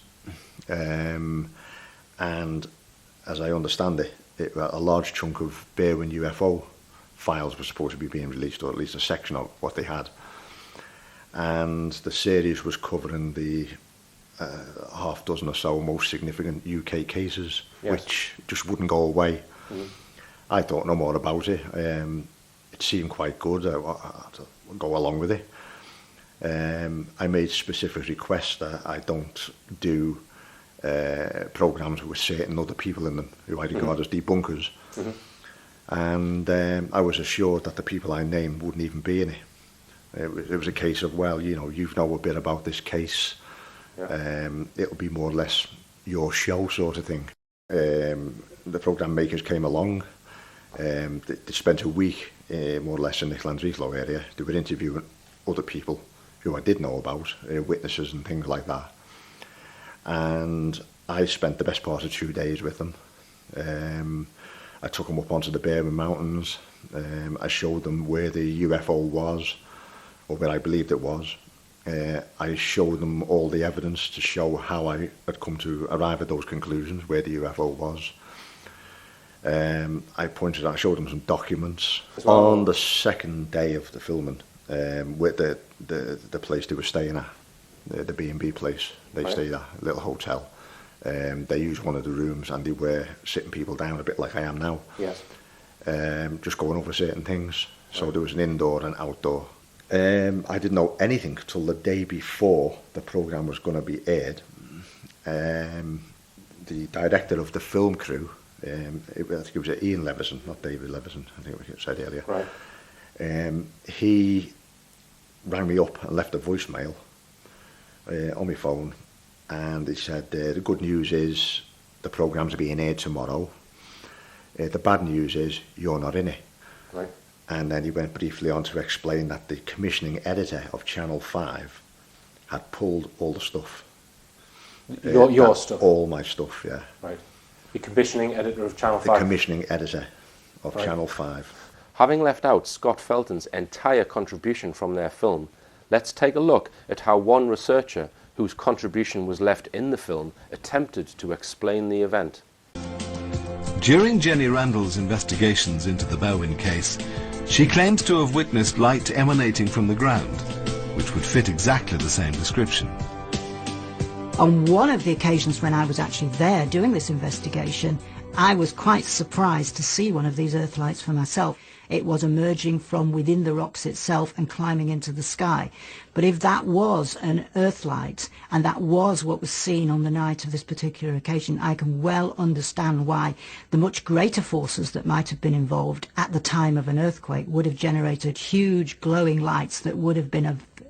And as I understand it, a large chunk of Berwyn UFO files was supposed to be being released, or at least a section of what they had. And the series was covering the half dozen or so most significant UK cases, yes, which just wouldn't go away. Mm-hmm. I thought no more about it. It seemed quite good. I had to go along with it. I made specific requests that I don't do programmes with certain other people in them who I regard as debunkers. Mm-hmm. And I was assured that the people I named wouldn't even be in it. It was a case of, well, you know a bit about this case. Yeah. It'll be more or less your show sort of thing. The programme makers came along. They spent a week more or less in the Llanrhichlo area. They were interviewing other people who I did know about, witnesses and things like that. And I spent the best part of 2 days with them. I took them up onto the Berwyn Mountains. I showed them where the UFO was, or where I believed it was. I showed them all the evidence to show how I had come to arrive at those conclusions, where the UFO was. I showed them some documents. On the second day of the filming, with the place they were staying at, the B&B place they stayed at, a little hotel. They used one of the rooms and they were sitting people down a bit like I am now. Yes. Just going over certain things. So there was an indoor and outdoor. I didn't know anything till the day before the programme was going to be aired. The director of the film crew, I think it was Ian Leveson, not David Leveson, I think we said earlier. Right. He rang me up and left a voicemail on my phone, and he said, the good news is the programme's being aired tomorrow. The bad news is you're not in it. Right. And then he went briefly on to explain that the commissioning editor of Channel 5 had pulled all the stuff. Your stuff? All my stuff, yeah. Right. The commissioning editor of Channel 5? The commissioning editor of Channel 5. Having left out Scott Felton's entire contribution from their film, let's take a look at how one researcher whose contribution was left in the film attempted to explain the event. During Jenny Randall's investigations into the Berwyn case, she claims to have witnessed light emanating from the ground, which would fit exactly the same description. On one of the occasions when I was actually there doing this investigation, I was quite surprised to see one of these earth lights for myself. It was emerging from within the rocks itself and climbing into the sky. But if that was an earth light, and that was what was seen on the night of this particular occasion, I can well understand why the much greater forces that might have been involved at the time of an earthquake would have generated huge glowing lights that would have been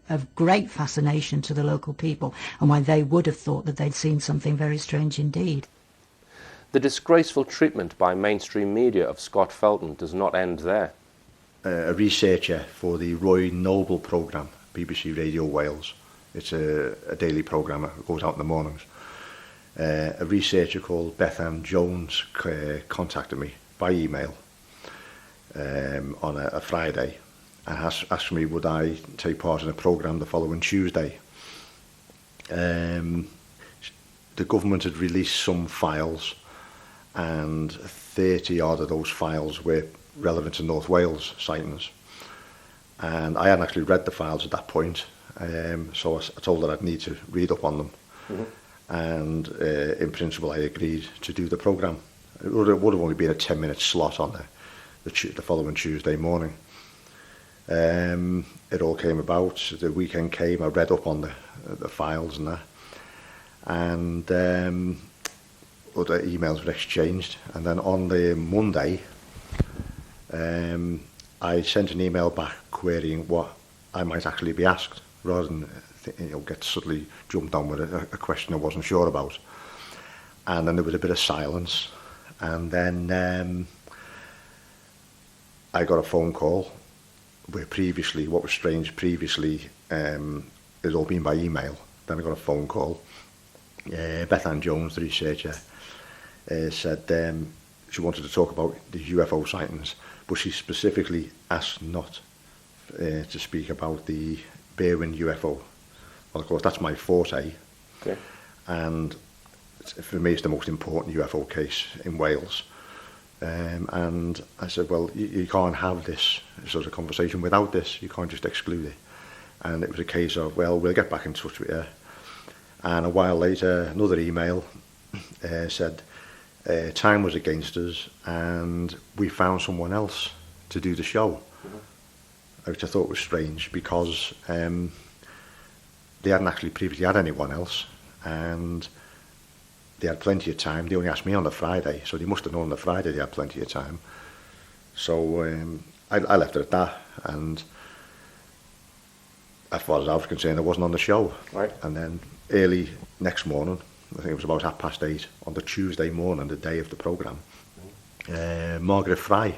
of great fascination to the local people, and why they would have thought that they'd seen something very strange indeed. The disgraceful treatment by mainstream media of Scott Felton does not end there. A researcher for the Roy Noble programme, BBC Radio Wales. It's a daily programme that goes out in the mornings. A researcher called Bethan Jones contacted me by email on a Friday and asked me would I take part in a programme the following Tuesday. The government had released some files, and 30 odd of those files were relevant to North Wales sightings. And I hadn't actually read the files at that point, so I told her I'd need to read up on them. Mm-hmm. And in principle, I agreed to do the programme. It would have only been a 10-minute slot on the following Tuesday morning. It all came about. The weekend came. I read up on the files and that, and other emails were exchanged. And then on the Monday, I sent an email back querying what I might actually be asked, rather than get suddenly jumped on with a question I wasn't sure about. And then there was a bit of silence, and then I got a phone call where previously, what was strange previously, it had all been by email. Then I got a phone call. Bethan Jones, the researcher, said she wanted to talk about the UFO sightings, but she specifically asked not to speak about the Berwyn UFO. Well, of course, that's my forte. Okay. And for me, it's the most important UFO case in Wales. And I said, well, you can't have this sort of conversation without this. You can't just exclude it. And it was a case of, well, we'll get back in touch with you. And a while later, another email said, time was against us and we found someone else to do the show. Mm-hmm. Which I thought was strange, because they hadn't actually previously had anyone else, and they had plenty of time. They only asked me on the Friday, so they must have known on the Friday they had plenty of time. So I left it at that, and as far as I was concerned, I wasn't on the show. Right. And then early next morning, I think it was about 8:30 on the Tuesday morning, the day of the programme, Margaret Fry,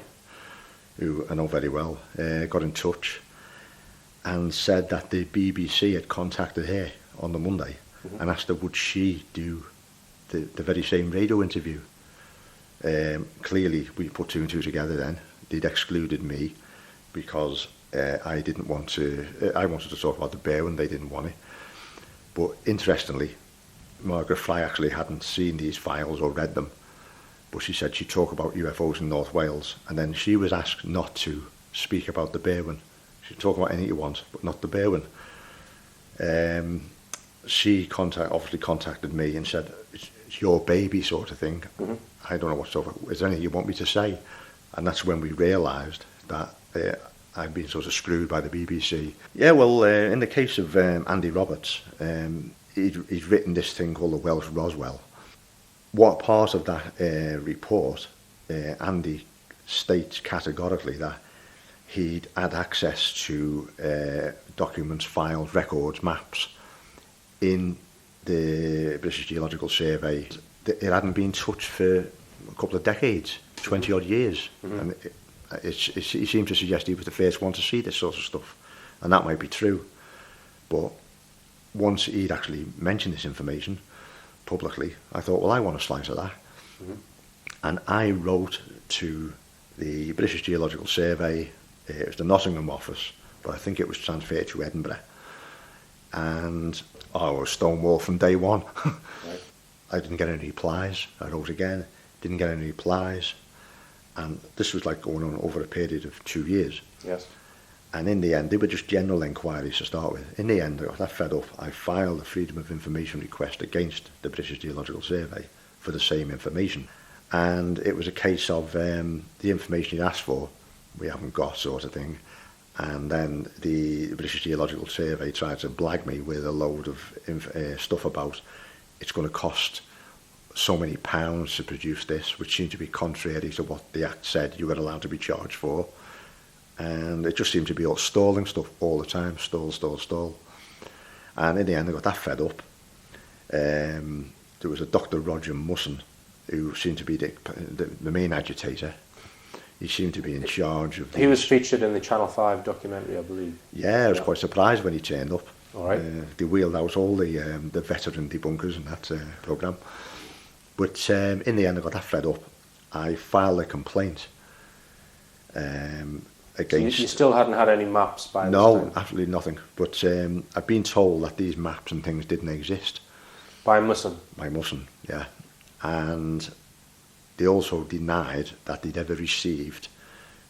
who I know very well, got in touch, and said that the BBC had contacted her on the Monday and asked her would she do the very same radio interview. Clearly, we put two and two together then. They'd excluded me because I didn't want to, I wanted to talk about the Berwyn, they didn't want it. But interestingly, Margaret Fry actually hadn't seen these files or read them, but she said she'd talk about UFOs in North Wales, and then she was asked not to speak about the Berwyn. She'd talk about anything you want, but not the Berwyn. She obviously contacted me and said, it's your baby sort of thing. I don't know what's over. Is there anything you want me to say? And that's when we realised that I'd been sort of screwed by the BBC. Yeah, well, in the case of Andy Roberts, he'd written this thing called the Welsh Roswell. What part of that report, Andy states categorically that he'd had access to documents, files, records, maps in the British Geological Survey. It hadn't been touched for a couple of decades, 20 odd years. And he seemed to suggest he was the first one to see this sort of stuff. And that might be true. But once he'd actually mentioned this information publicly, I thought, well, I want a slice of that. And I wrote to the British Geological Survey. It was the Nottingham office, but I think it was transferred to Edinburgh. And I was stonewalled from day one. I didn't get any replies. I wrote again, didn't get any replies. And this was like going on over a period of 2 years. Yes. And in the end, they were just general inquiries to start with. In the end, I got that fed up. I filed a Freedom of Information request against the British Geological Survey for the same information. And it was a case of the information you'd asked for, we haven't got, sort of thing. And then the British Geological Survey tried to blag me with a load of stuff about it's going to cost so many pounds to produce this, which seemed to be contrary to what the Act said you were allowed to be charged for. And it just seemed to be all stalling stuff all the time, stall. And in the end, I got that fed up. There was a Dr. Roger Musson, who seemed to be the main agitator. He seemed to be in charge of... He was featured in the Channel 5 documentary, I believe. Yeah, I was quite surprised when he turned up. All right. They wheeled out all the veteran debunkers in that programme. But in the end, I got that fed up. I filed a complaint against... So you still hadn't had any maps by this time? No, absolutely nothing. But I've been told that these maps and things didn't exist. By Musson? By Musson, yeah. And they also denied that they'd ever received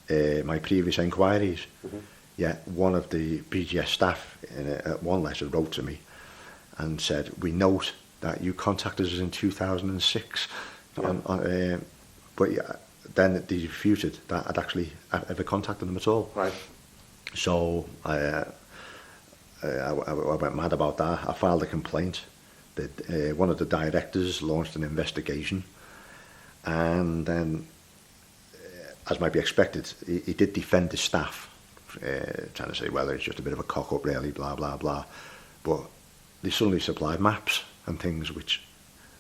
my previous inquiries. Yet one of the BGS staff in one letter wrote to me and said, we note that you contacted us in 2006. Yeah. But then they refuted that I'd actually ever contacted them at all. Right. So I went mad about that. I filed a complaint. One of the directors launched an investigation, and then, as might be expected, he did defend his staff, trying to say, well, it's just a bit of a cock-up, really, blah, blah, blah. But they suddenly supplied maps and things which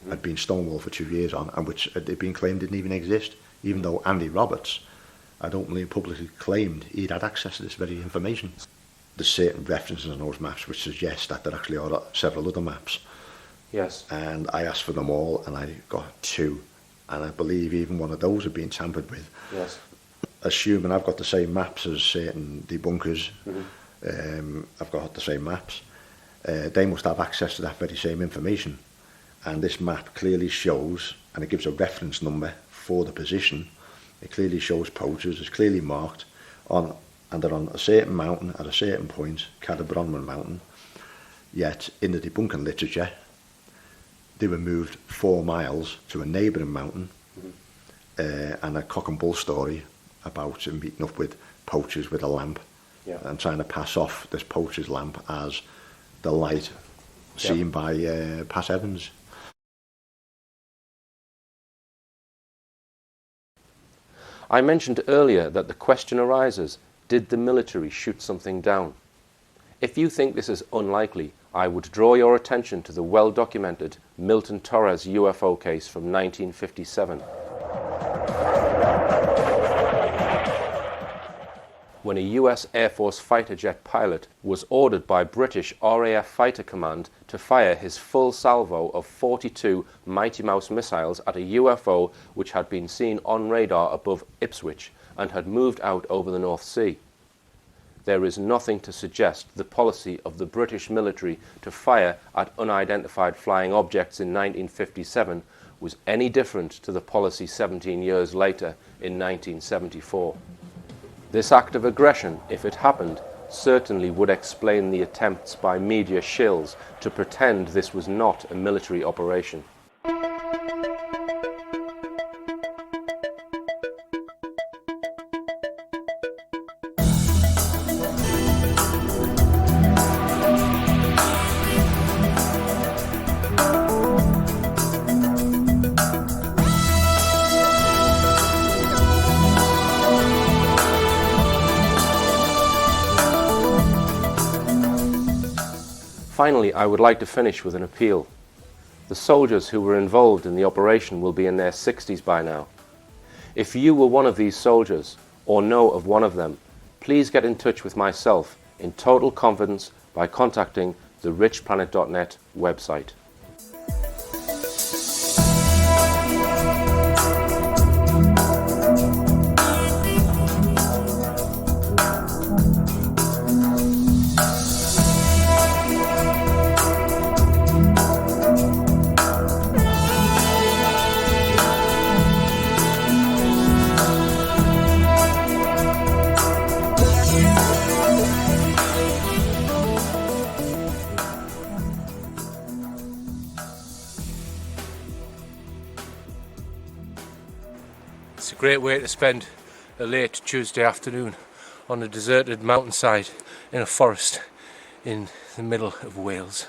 had been stonewalled for 2 years on, and which had been claimed didn't even exist, even though Andy Roberts had openly and publicly claimed he'd had access to this very information. There's certain references on those maps which suggest that there actually are several other maps. Yes. And I asked for them all, and I got 2. And I believe even one of those had been tampered with. Yes. Assuming I've got the same maps as certain debunkers, I've got the same maps, they must have access to that very same information. And this map clearly shows, and it gives a reference number for the position, it clearly shows poachers, it's clearly marked, and they're on a certain mountain at a certain point, Cadabronman Mountain, yet in the debunking literature, they were moved 4 miles to a neighbouring mountain, and a cock and bull story about meeting up with poachers with a lamp, and trying to pass off this poacher's lamp as the light seen by Pat Evans. I mentioned earlier that the question arises, did the military shoot something down? If you think this is unlikely, I would draw your attention to the well-documented Milton Torres UFO case from 1957. when a US Air Force fighter jet pilot was ordered by British RAF Fighter Command to fire his full salvo of 42 Mighty Mouse missiles at a UFO which had been seen on radar above Ipswich and had moved out over the North Sea. There is nothing to suggest the policy of the British military to fire at unidentified flying objects in 1957 was any different to the policy 17 years later in 1974. This act of aggression, if it happened, certainly would explain the attempts by media shills to pretend this was not a military operation. Finally, I would like to finish with an appeal. The soldiers who were involved in the operation will be in their 60s by now. If you were one of these soldiers, or know of one of them, please get in touch with myself in total confidence by contacting the RichPlanet.net website. It's a great way to spend a late Tuesday afternoon on a deserted mountainside in a forest in the middle of Wales.